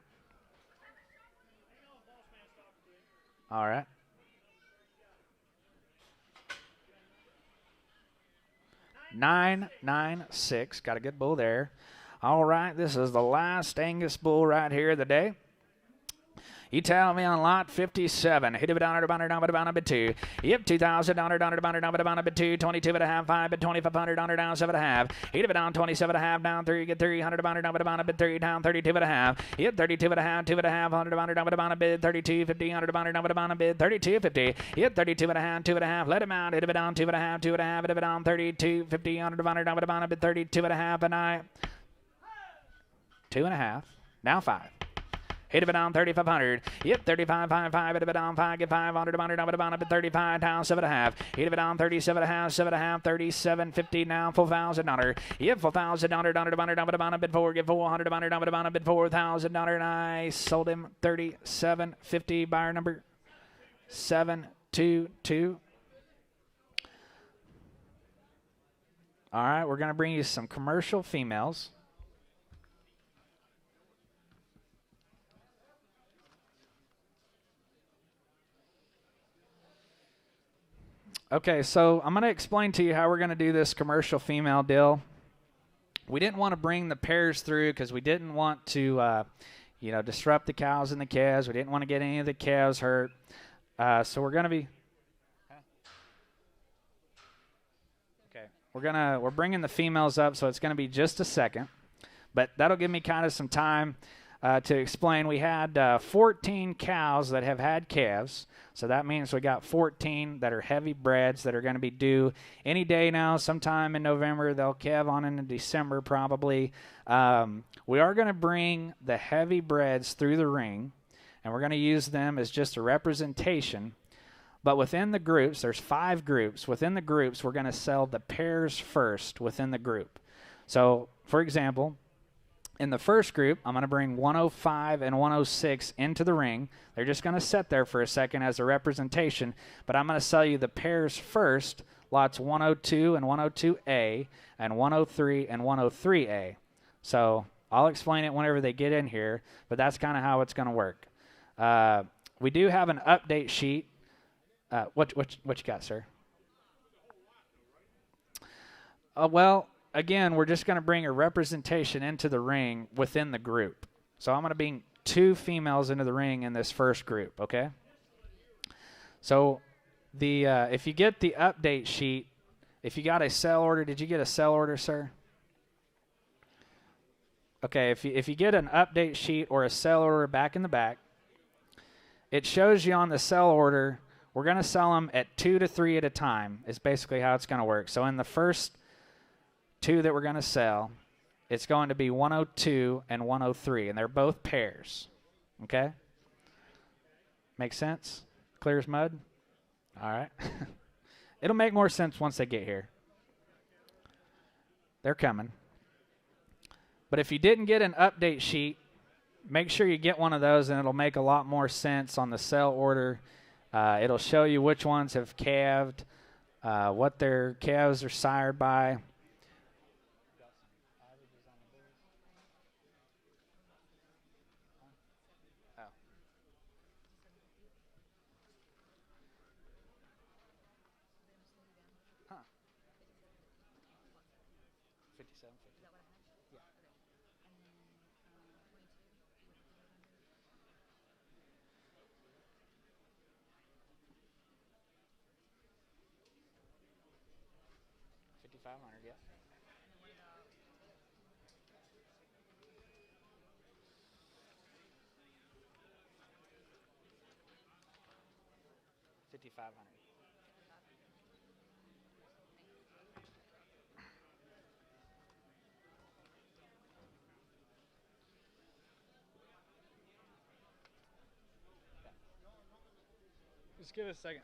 All right. $996. Got a good bull there. All right. This is the last Angus bull right here of the day. You tell me on lot 57. Hit it down a bit 2. Yep, $2,000 down a bit 2. 22 and a half 5, but $2,500 down 7 and a half. Hit it down 27 and a half down 3. Get $300 down a bit 3 down 32 and a half. Yep, 32 and a half 2 and a half $100 down a bit 32 50 $100 down a bit 32.50. Yep, 32 and a half 2 and a half. Let him out. Hit it down 2 and a half 2 and a half. Hit it down 32 50 $100 down a bit 32 and a half and I 2 and a half. Now 5. Hit it down 3,500. Yep, 35, 5, 5. Hit it down 5. Get $500 down a bit 35 down 7 and a half. Hit it down 37 and a half 7 and a half 37.50 now $4,000. Yep, $4,000 down a bit 4. Get $400 down a bit $4,000 and I sold him 37.50. Buyer number 722. All right, we're going to bring you some commercial females. Okay, so I'm going to explain to you how we're going to do this commercial female deal. We didn't want to bring the pairs through because we didn't want to, disrupt the cows and the calves. We didn't want to get any of the calves hurt. So we're going to be. Okay, we're bringing the females up, so it's going to be just a second, but that'll give me kind of some time to explain. We had 14 cows that have had calves. So that means we got 14 that are heavy breds that are going to be due any day now, sometime in November. They'll calve on into December probably. We are going to bring the heavy breds through the ring, and we're going to use them as just a representation. But within the groups, there's 5 groups. Within the groups, we're going to sell the pairs first within the group. So, for example, In the first group, I'm going to bring 105 and 106 into the ring. They're just going to sit there for a second as a representation, but I'm going to sell you the pairs first, lots 102 and 102A, and 103 and 103A. So I'll explain it whenever they get in here, but that's kind of how it's going to work. We do have an update sheet. What you got, sir? Well, again, we're just going to bring a representation into the ring within the group. So I'm going to bring 2 females into the ring in this first group, okay? So if you get the update sheet, if you got a sell order, did you get a sell order, sir? Okay, if you get an update sheet or a sell order back in the back, it shows you on the sell order, we're going to sell them at 2 to 3 at a time is basically how it's going to work. So in the first 2 that we're going to sell, it's going to be 102 and 103, and they're both pairs, okay? Make sense? Clear as mud? All right. It'll make more sense once they get here. They're coming. But if you didn't get an update sheet, make sure you get one of those, and it'll make a lot more sense on the sell order. It'll show you which ones have calved, what their calves are sired by. Yeah. $5,500. Just give it a second.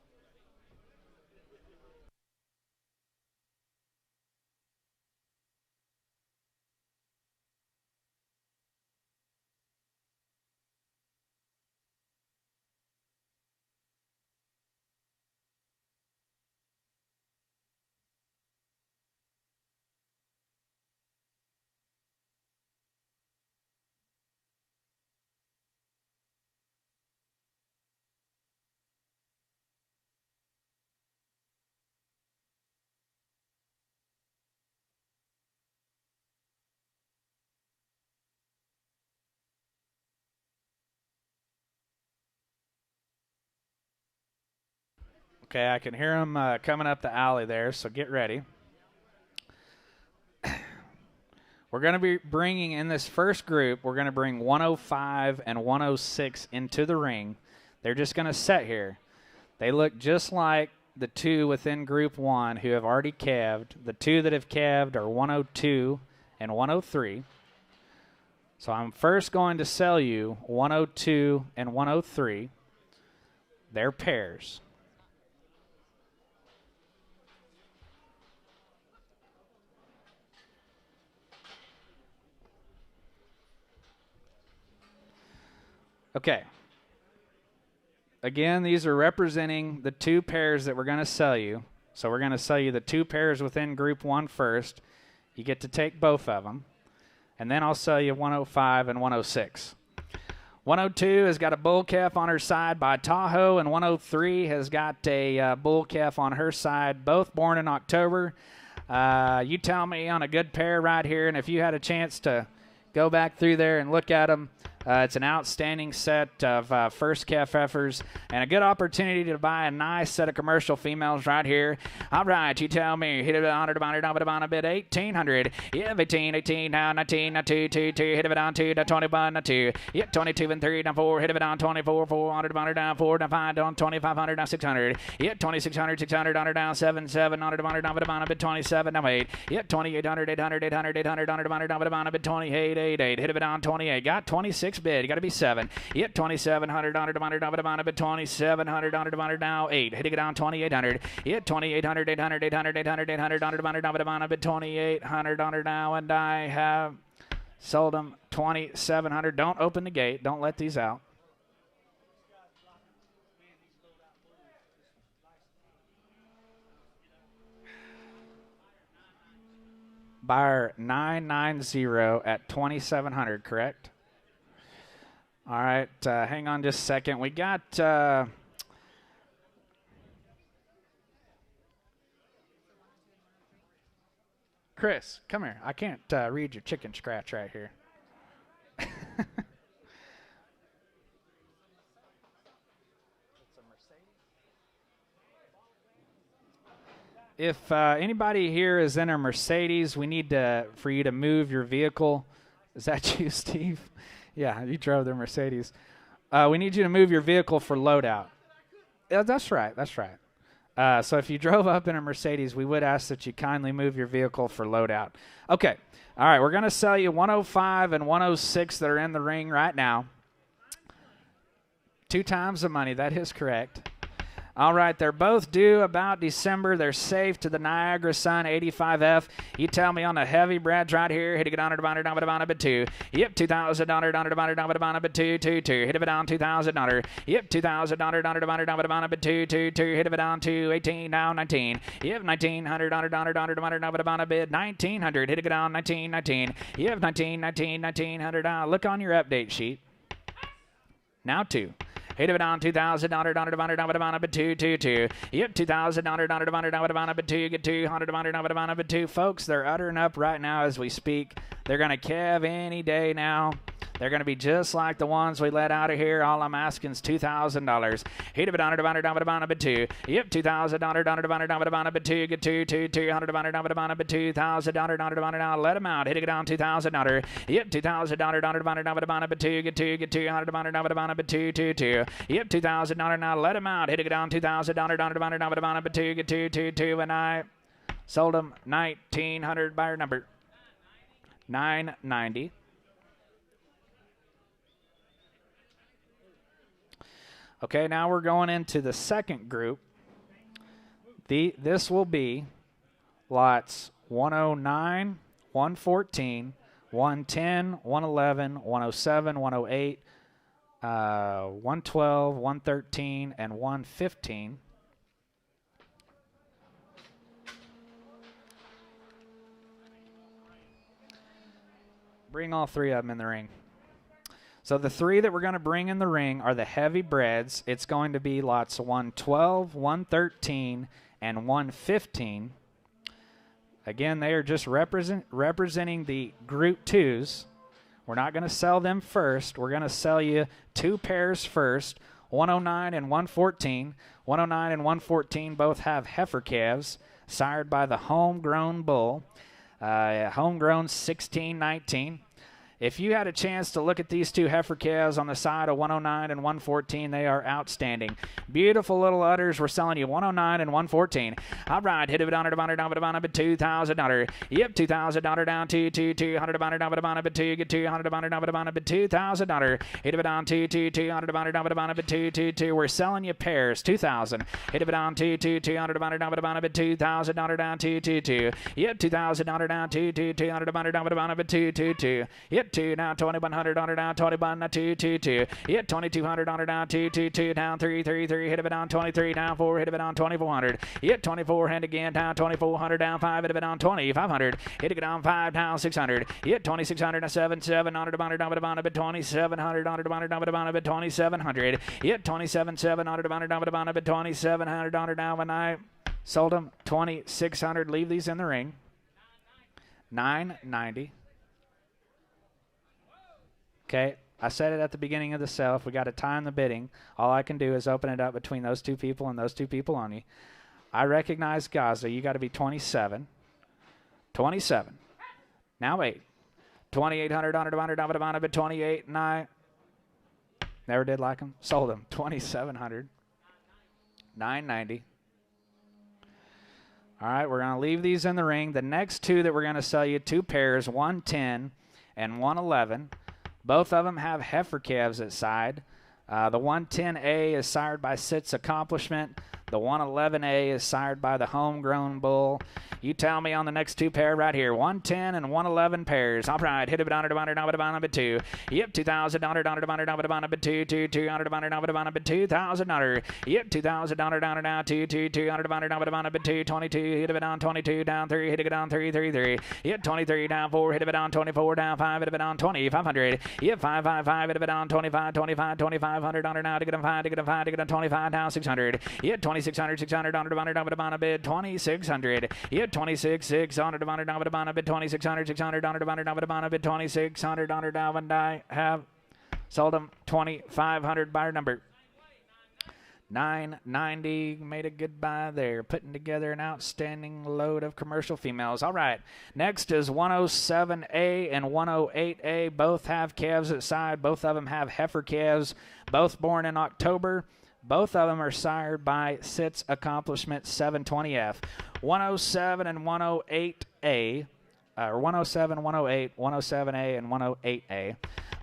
Okay, I can hear them coming up the alley there, so get ready. We're going to be bringing in this first group, we're going to bring 105 and 106 into the ring. They're just going to sit here. They look just like the 2 within group 1 who have already calved. The 2 that have calved are 102 and 103. So I'm first going to sell you 102 and 103. They're pairs. Okay. Again, these are representing the 2 pairs that we're going to sell you. So we're going to sell you the 2 pairs within group 1 first. You get to take both of them. And then I'll sell you 105 and 106. 102 has got a bull calf on her side by Tahoe, and 103 has got a bull calf on her side, both born in October. You tell me on a good pair right here, and if you had a chance to go back through there and look at them, it's an outstanding set of first calf heifers and a good opportunity to buy a nice set of commercial females right here. All right, you tell me. Hit it on it, on it, on a bit, 1,800. Yeah, 18, now 19, 2, 2, 2. Hit it on 2, 21, 2. Yeah, 22 and 3, now 4. Hit it on 24, 400, on it, down 4, now 5, down 2,500, now 600. Yeah, 2,600, 600, on it, down 7, 7, on it, on a bit, 27, now 8. Yeah, 2,800, 800, 800, 800, on it, on a bit, 28, 8, 8. Hit it on 28. Got 26 bid. You got to be 7. Yep, 2,700 on it, on it, 2,700 on it, now 8. Hitting it down 2,800. Yep, 2,800, 800, 800, 800, 800 on it, on it, 2,800 on it now, and I have sold them 2,700. Don't open the gate. Don't let these out. Buyer 990 at 2,700, correct? All right, hang on just a second. We got Chris, come here. I can't read your chicken scratch right here. If anybody here is in a Mercedes, we need for you to move your vehicle. Is that you, Steve? Yeah, you drove the Mercedes. We need you to move your vehicle for loadout. Yeah, that's right. That's right. So if you drove up in a Mercedes, we would ask that you kindly move your vehicle for loadout. Okay. All right, we're going to sell you 105 and 106 that are in the ring right now. 2 times the money. That is correct. All right, they're both due about December. They're safe to the Niagara Sun 85F. You tell me on the heavy breads right here. Hit it on $2,000 2. Yep, $2,000 2 2 2. Hit it on $2,000. Yep, $2,000 2 2 2. Hit it on 218 now 19. Yep, $1,900 bid 1,900. Hit it on 1919. Yep, 1900. Look on your update sheet. Now 2. Hit it on $2,000 2 2 2. Yep, $2,000 2. Get $200 2. Folks, they're uttering up right now as we speak. They're going to kev any day now. They're going to be just like the ones we let out of here. All I'm asking is $2,000. Hit it on $2. Yep, $2,000 2. Get $200 $2,000. Now let them out. Hit it on $2,000. Yep, $2,000 2. Get $200 2 2 2. Yep, $2,000. Now let them out. Hit it on $2,000 2. Get $2 and I sold them 1,900 buyer number 990. Okay, now we're going into the second group. This will be lots 109, 114, 110, 111, 107, 108, 112, 113, and 115. Bring all 3 of them in the ring. So the 3 that we're going to bring in the ring are the heavy breads. It's going to be lots 112, 113, and 115. Again, they are just representing the Group 2s. We're not going to sell them first. We're going to sell you 2 pairs first, 109 and 114. 109 and 114 both have heifer calves, sired by the homegrown bull, homegrown 1619. If you had a chance to look at these 2 heifer calves on the side of 109 and 114, they are outstanding. Beautiful little udders. We're selling you 109 and 114. All right, hit it on $2,000. Yep, $2,000 down to $200 2. Get $200 $2,000. Hit it on $200 2. We're selling you pairs 2,000. Hit it on $200 $2,000 down to 2. Yep, $2,000 down to $200 2. Yep. 2 now 2,100 on her down 21 now 2. Hit 2,200 on her down 2 down 3 hit it on 23 down 4 hit it on 2,400. Hit 24 and again down 2,400 down 5 hit it on 2,500. Hit it down 5 down 600. Hit 2,600 now 7 on her down 2,700 on her down 2,700. Hit 27 on her down 2,700 on her down when I sold them 2,600. Leave these in the ring. 990. Okay, I said it at the beginning of the sale. If we got to time the bidding, all I can do is open it up between those 2 people and those 2 people only. I recognize Gaza. You got to be 27. 27. Now 8. 2,800 on it, 28, and I never did like them. Sold them. 2,700. 990. All right, we're going to leave these in the ring. The next 2 that we're going to sell you, 2 pairs, 110 and 111. Both of them have heifer calves at side. The 110A is sired by Sit's Accomplishment. The 111A is sired by the homegrown bull. You tell me on the next two pair right here. 110 and 111 pairs. All right, hit it on number two. Yep, $2,000 number two, number $2,000. Yep, $2,000 now, two, number 22. Hit it on 22 down 3. Hit it on 3. Yep, 23 down 4. Hit it on 24 down 5. Hit it on 500. Yep, 555. Hit it on 25, 2,500 now to get him 5, to get him 5, to get him 25 down 600. Yep, 2,600, 600 on a bid 2,600. Yep, 26,600 on a bid 2,600, 600 on a bid 2,600 on and I have sold them 2,500 buyer number 990. Made a good buy there, putting together an outstanding load of commercial females. All right, next is 107A and 108A. Both have calves at side. Both of them have heifer calves, both born in October. Both of them are sired by Sitz Accomplishment 720F. 107 and 108A, or 107, 108, 107A, and 108A.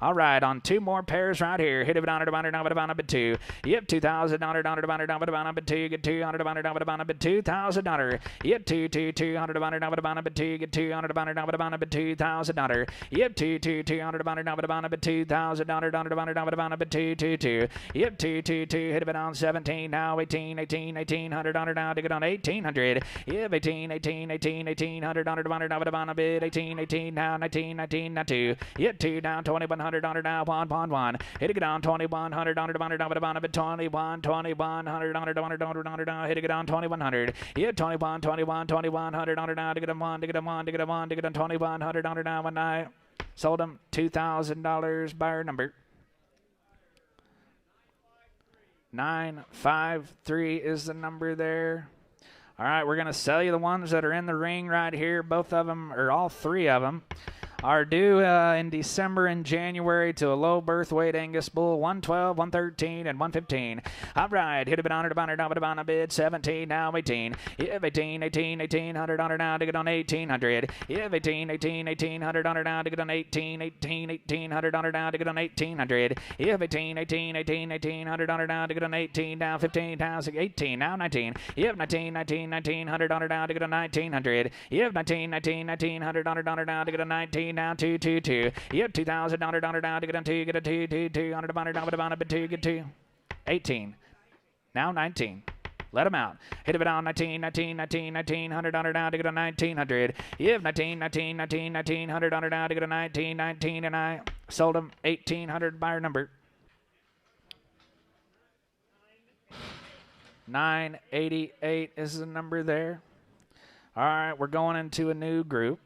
All right, on two more pairs right here. Hit it on a 2. Yep, $2,000 on a 2. Get $200 on a $2,000. Yep, $200 on a 2. Get $200 on a $2,000. Yep, $200 on a $2,000 on a 2. Yep, 2. Hit it on 17 now. 1800 on it now to get on 1,800. Yep, 1800 on a bid 18 now 19 now 2. Yep, 2 down 2,100 on it now 1. Hit it on 2,100 on a bid 2,100 on it now. Hit it on 2,100. Yep, 2,100 on it now to get him 1 to get him 2,100 on it now and I sold him $2,000 buyer number 953 is the number there. All right, we're going to sell you the ones that are in the ring right here. Both of them, or all three of them, are due in December and January to a low birth weight Angus bull, 112, 113, and 115. All right, hit it on a bid 17, now 18. Yep, 1800 on her now to get on 1,800. Yep, 1800 on her now to get on 1800 on her now to get on 1,800. Yep, 1800 on her now to get on 18, down 15, down 18, now 19. Yep, 1900 on her now to get on 1,900. Yep, 1900 on her now to get on 19. Now 2. Yep, $2,000 down to get on 2. Get a 2 on a bid 2. Get 2. 18. Now 19. Let them out. Hit it on 1900 on her down to get on 1,900. Yep, 1900 on her down to get on 19, and I sold them 1,800 buyer number 988 is the number there. All right, we're going into a new group.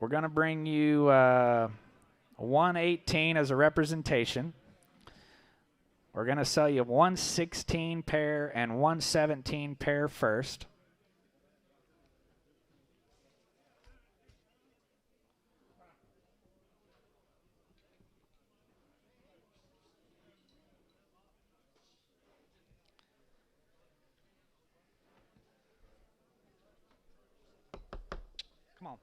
We're going to bring you 118 as a representation. We're going to sell you 116 pair and 117 pair first. Come on.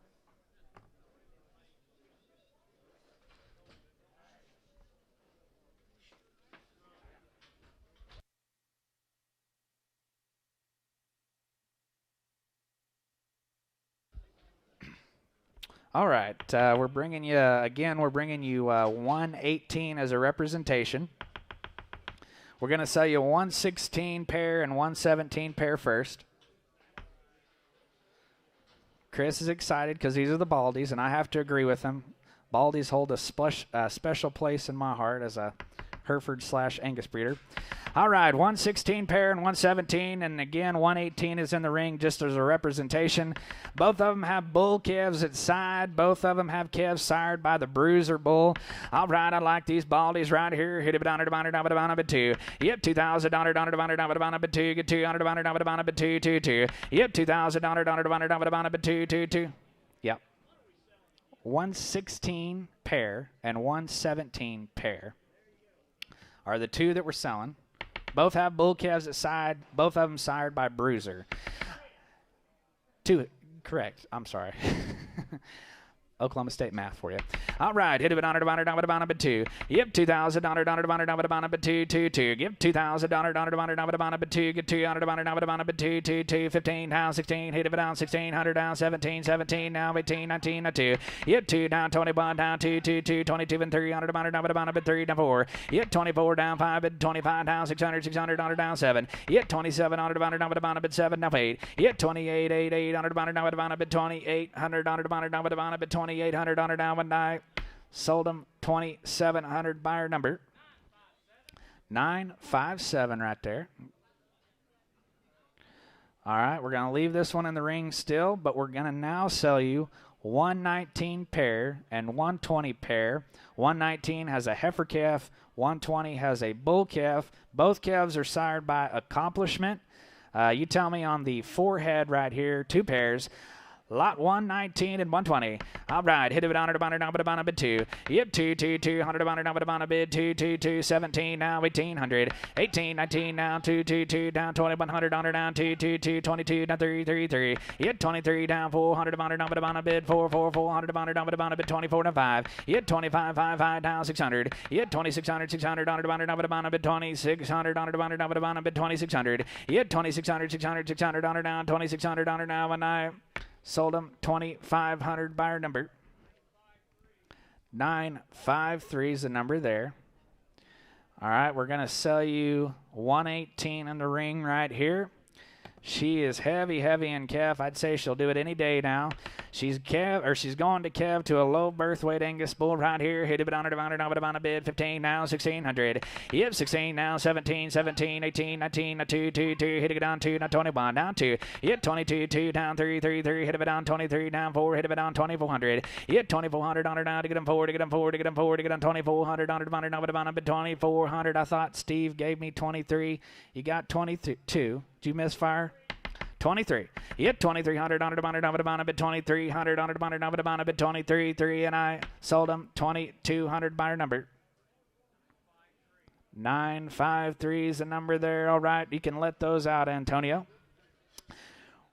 All right, we're bringing you 118 as a representation. We're going to sell you 116 pair and 117 pair first. Chris is excited because these are the Baldies, and I have to agree with him. Baldies hold a special place in my heart as a Hereford/Angus breeder. All right, 116 pair and 117, and again, 118 is in the ring just as a representation. Both of them have bull calves at side. Both of them have calves sired by the Bruiser bull. All right, I like these Baldies right here. Hit it on a bid 2. Yep, $2,000 on a bid 2. Get $200 on a bid 2. Yep, $2,000 on a bid 2. Yep. 116 pair and 117 pair are the two that we're selling. Both have bull calves at side. Both of them sired by Bruiser. Correct. I'm sorry. Oklahoma State math for you. All right, hit it on bid 2. Yep, $2,000 bid 2, 2, 2. Give $2,000 bid 2. Get $200 bid 2, 2, 2. 15 down 16. Hit it down 1600 down 17, 17 now 18, 19 now 2. Yep, 2 down 21 down 2, 2, 2, 22 and $300 bid 3 down 4. Yep, 24 down 5 bid 25 down 600, $600 down 7. Yep, $2,700 bid 7 down 8. Yep, 28 $800 bid 2,800 bid 2,800 down one night. Sold them 2,700 buyer number 957 right there. All right, we're going to leave this one in the ring still, but we're going to now sell you 119 pair and 120 pair. 119 has a heifer calf, 120 has a bull calf. Both calves are sired by Accomplishment. You tell me on the forehead right here, 2 pairs. Lot 119 and 120. All right, hit it on a bid 2. Yep, 2, 2, 200 on a bid 2, 2, 2, 17 now 1800. 18, 19 now 2, 2, 2 down 2100 on her down 2, 2, 2, 22 down 3, 3, 3. Yep, 23 down 400 on a bid 4, 4, 400 on a bid 24 to 5. Yep, 25, 5, 5 down 600. Yep, 2600, 600 on a bid 2600 on a bid 2600. Yep, 2600, 600, 600 on her down 2600 on her now one night. Sold them 2,500 buyer number 953 is the number there. All right, we're going to sell you 118 in the ring right here. She is heavy in calf. I'd say she'll do it any day now. She's going to calf to a low birth weight Angus bull right here. Hit it on a bid 15 now 1600. Yep, 16 now 17, 17, 18, 19, 2, 2, 2. Hit it on 2 now 21 down 2. Yep, 22, 2 down 3, 3, 3. Hit it on 23 down 4. Hit it on 2400. Yep, 2400 on her now to get them 4 to get them 4 to get them 4 to get them 2400 on a bid 2400. I thought Steve gave me 23. You got 22. Did you misfire? 23. Yep, 2,300 on a bid 2,300 on a bid 23, 3, and I sold them 2,200 buyer number 953 is the number there. All right, you can let those out, Antonio.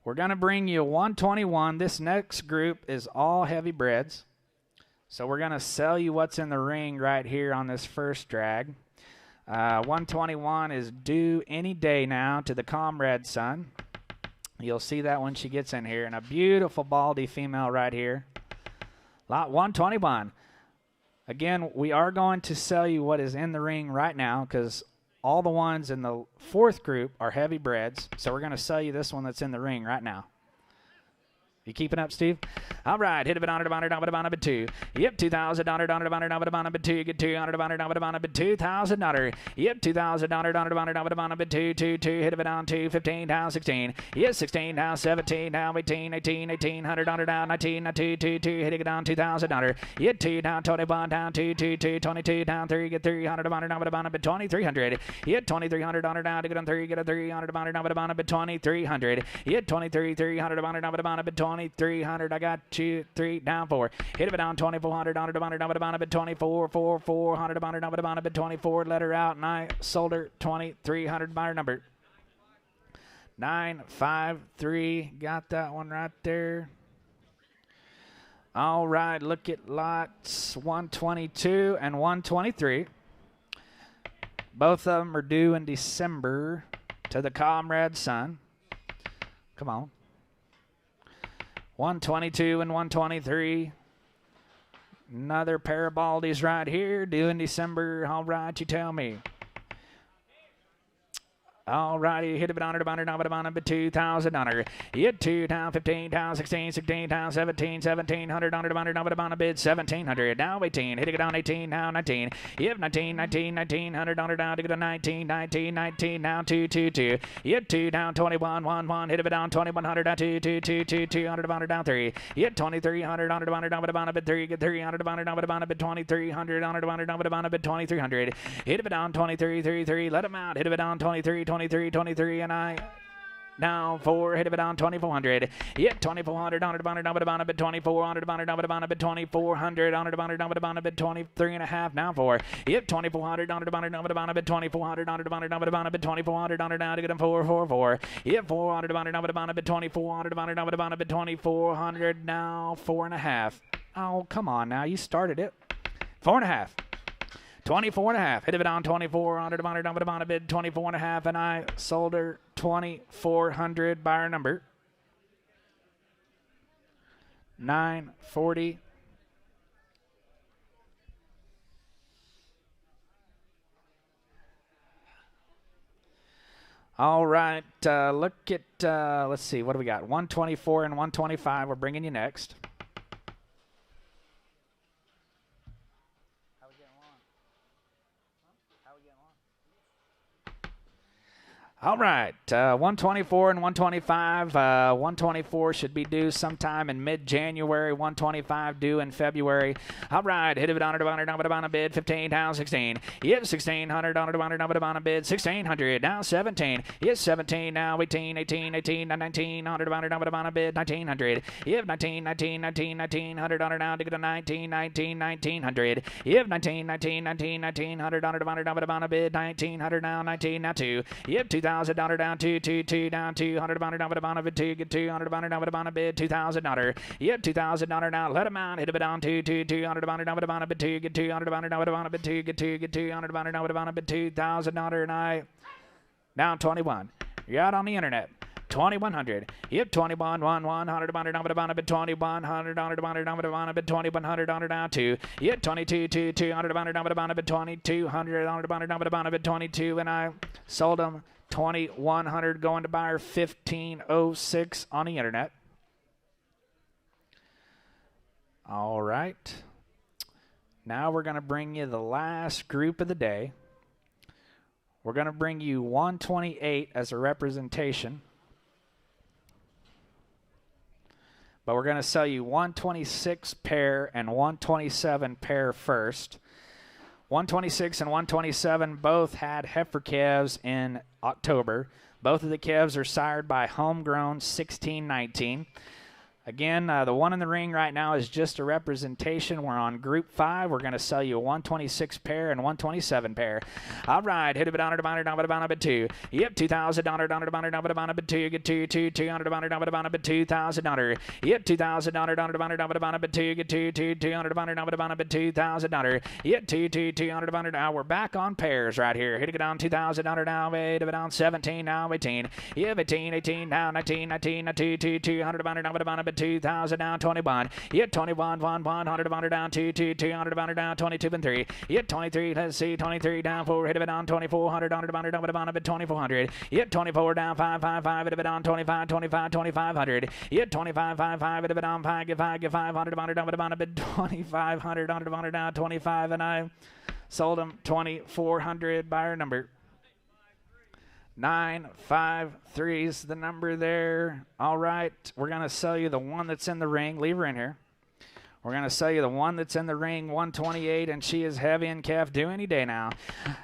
We're going to bring you 121. This next group is all heavy breds. So we're going to sell you what's in the ring right here on this first drag. 121 is due any day now to the Comrade son. You'll see that when she gets in here. And a beautiful baldy female right here. Lot 121. Again, we are going to sell you what is in the ring right now because all the ones in the fourth group are heavy breds. So we're going to sell you this one that's in the ring right now. You keeping up, Steve? All right, hit it on a bid 2. Yep, $2,000 on a bid 2. Get $200 on a bid $2,000. Yep, $2,000 on a bid 2, 2, 2. Hit it on 2, 15 down 16. Yep, 16 down 17 down 18, 18, 1800 on her down 19, 2, 2, 2. Hitting it down $2,000. Yep, 2 down 21 down 2, 2, 2, 22 down 3. Get $300 on a bid 2,300. Yep, 2,300 on her down to get on 3. Get a $300 on a bid 2,300. Yep, 23,300 on a bid 2,300. I got 2, 3 down 4. Hit it down 2,400 on a bid 24, 4, 400 on a bid 24. Let her out, and I sold her 2,300 buyer number 953. Got that one right there. All right, look at lots 122 and 123. Both of them are due in December to the Comrade son. Come on. 122 and 123. Another pair of baldies right here, due in December. All right, you tell me. All righty, hit it on a bid 2,000 on her. Hit 2 down 15 down 16, 16 down 17, 1,700 on a bid 1,700. Now 18, hit it down 18 now 19. Yep, 19, 19, 1,900 on her down to get a 19, 19, 19 now 2, 2, 2. Yep, 2 down 21, 1, 1. Hit it down 2,100 down 2, 2, 2, 2, 200 on her down 3. Yep, 2,300 on a bid 3. Get 300 on a bid 2,300 on a bid 2,300. Hit it down 23, 3, 3. Let him out. Hit it down 23, 23, and I now 4. Hit it on 2,400. Yep, 2,400 on a bid 2,400 on a bid 2,400 on a bid 23 and a half. Now 4. Yep, 2,400 on a bid 2,400 on a bid 2,400 on her down to get them 4, 4, 4. Yep, 400 on a bid 2,400 on a bid 2,400 now 4 and a half. Oh, come on now. You started it. 4.5. 24.5. Hit it on 24. Under the bid 24.5, and I sold her 2,400 by our number. 940. All right, look at, let's see, what do we got? 124 and 125. We're bringing you next. How we getting along? How we getting along? All right, 124 and 125. 124 should be due sometime in mid-January. 125 due in February. All right, hit it on a bid. 15 down 16. Yep, 1,600 on a bid. 1,600 now 17. Yes, 17 now 18, 18, 18, 19 on a bid. 1,900. Yep, 19, 19, 19, 1,900 on now to get a 19, 19, 1,900. Yep, 19, 19, 19, 1,900 on a bid. 1,900 now 19 now 2. Yep, $2,000 down, 2 down, 200 down a bid, 2 get 200 down a bid, $2,000. Yep, $2,000 now. Let him out. Hit a bid on 200 down a bid, 2 get 200 down a bid, 2 get 200 down a bid, $2,000, and I down 21. You're out on the internet. 2,100. Yep, 21, 100 down a bid, 2,100 down a bid, 2,100 down 2. Yep, 22, 200 down a bid, 2,200 down a bid, 22, and I sold them 2,100 going to buyer 1,506 on the internet. All right. Now we're going to bring you the last group of the day. We're going to bring you 128 as a representation. But we're going to sell you 126 pair and 127 pair first. 126 and 127 both had heifer calves in October. Both of the calves are sired by homegrown 1619. Again, the one in the ring right now is just a representation. We're on Group 5. We're going to sell you a 126 pair and 127 pair. All right, hit it on a bid 2. Yep, $2,000 on a bid 2. Get 200 on a bid, $2,000. Yep, $2,000 on a bid 2. Get 200 on a bid, $2,000. Yep, 200. Now we're back on pairs right here. Hit it on $2,000 now. Hit it on 17 now 18. Yep, 18 now 19 200 on a bid. 2,000 down 21. Yep, 21 100 down 200 down 22 and 3. Yep, 23. Let's see, 23 down 4. Hit it on 2,400 on a bid 2,400. Yep, 24 down 5 hit it on 25 2,500. Yep, 25 hit it on 5 get 500 on a bid 2,500 down 25, and I sold them 2,400 buyer number. 953 is the number there. All right, we're going to sell you the one that's in the ring. Leave her in here. We're going to sell you the one that's in the ring, 128, and she is heavy in calf due any day now.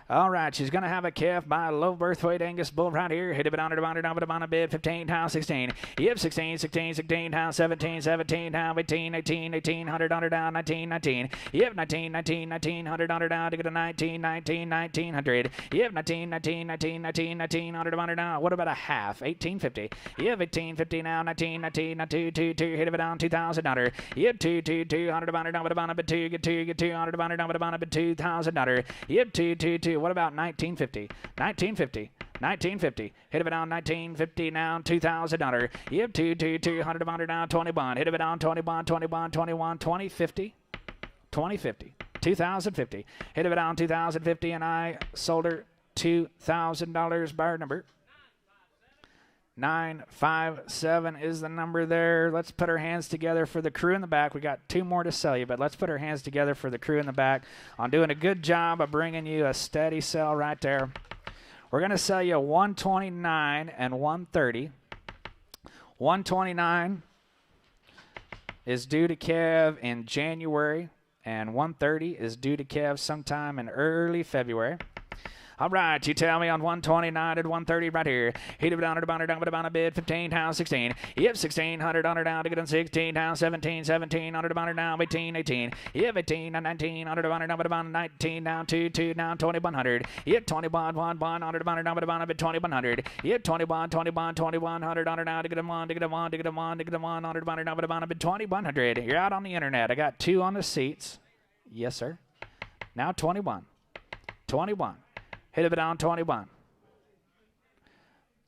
All right, she's going to have a calf by a low birth weight Angus bull right here. Hit it on a bid, 15 down 16. Yep, 16 down 17 down 18 100 down 19. Yep, 19 100 down to get a 1900. Yep, 19 100 down. What about a half? 1850. Yep, 1850 now 19 2 hit it on $2,000. Yep, 200 on a bid 2 get 200 on a bid, $2,000. Yep, 2 what about 1950? 1950. Hit it on 1950 now, $2,000. Yep, 200 now, 21. Hit it on 21, 2050. 2050. Hit it on 2050, and I sold her $2,000 buyer number. 957 is the number there. Let's put our hands together for the crew in the back. We got 2 more to sell you, but let's put our hands together for the crew in the back on doing a good job of bringing you a steady sell right there. We're going to sell you 129 and 130. 129 is due to calve in January, and 130 is due to calve sometime in early February. All right, you tell me on 129 and 130 right here. Heat it down to down a bid 15 down 16. Yep, 1600 on her down to get on 16 down 17 17 on her down 18 18. Yep, 18 and 19 on her down 19 down 2 2 down 2100. Yep, 21 1 1 on her down 2100. Yep, 21 21 2100 on her down to get them on to get them on to get them on to get them on her down 2100. You're out on the internet. I got 2 on the seats. Yes, sir. Now 21. 21. Hit it down 21.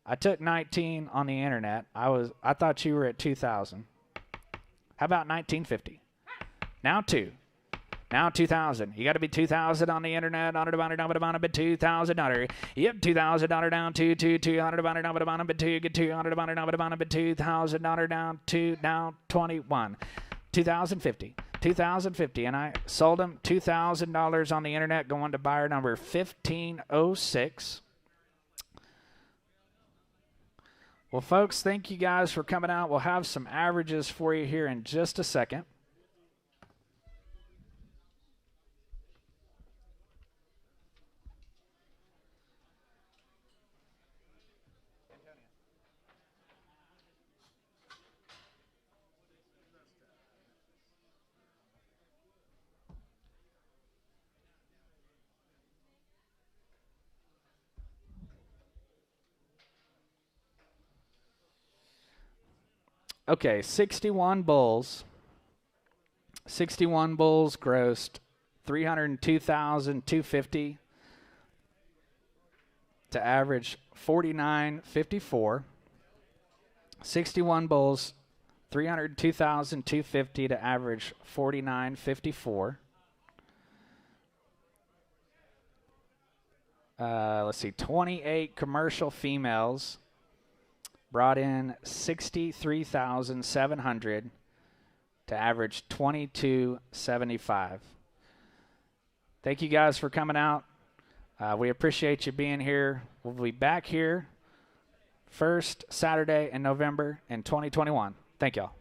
I took 19 on the internet. I thought you were at 2000. How about 1950? Now 2. Now 2000. You got to be 2000 on the internet. On a bit 2000. Yep, $2,000 down 2 2 200 down a bit 2 get $200 down a bit $2,000 down 2 down 21. 2050. 2050, and I sold them $2,000 on the internet going to buyer number 1506. Well, folks, thank you guys for coming out. We'll have some averages for you here in just a second. Okay, 61 bulls. 61 bulls grossed $302,250 to average $49.54. 61 bulls, $302,250 to average $49.54. Let's see, 28 commercial females brought in $63,700 to average $22.75. Thank you guys for coming out. We appreciate you being here. We'll be back here first Saturday in November in 2021. Thank y'all.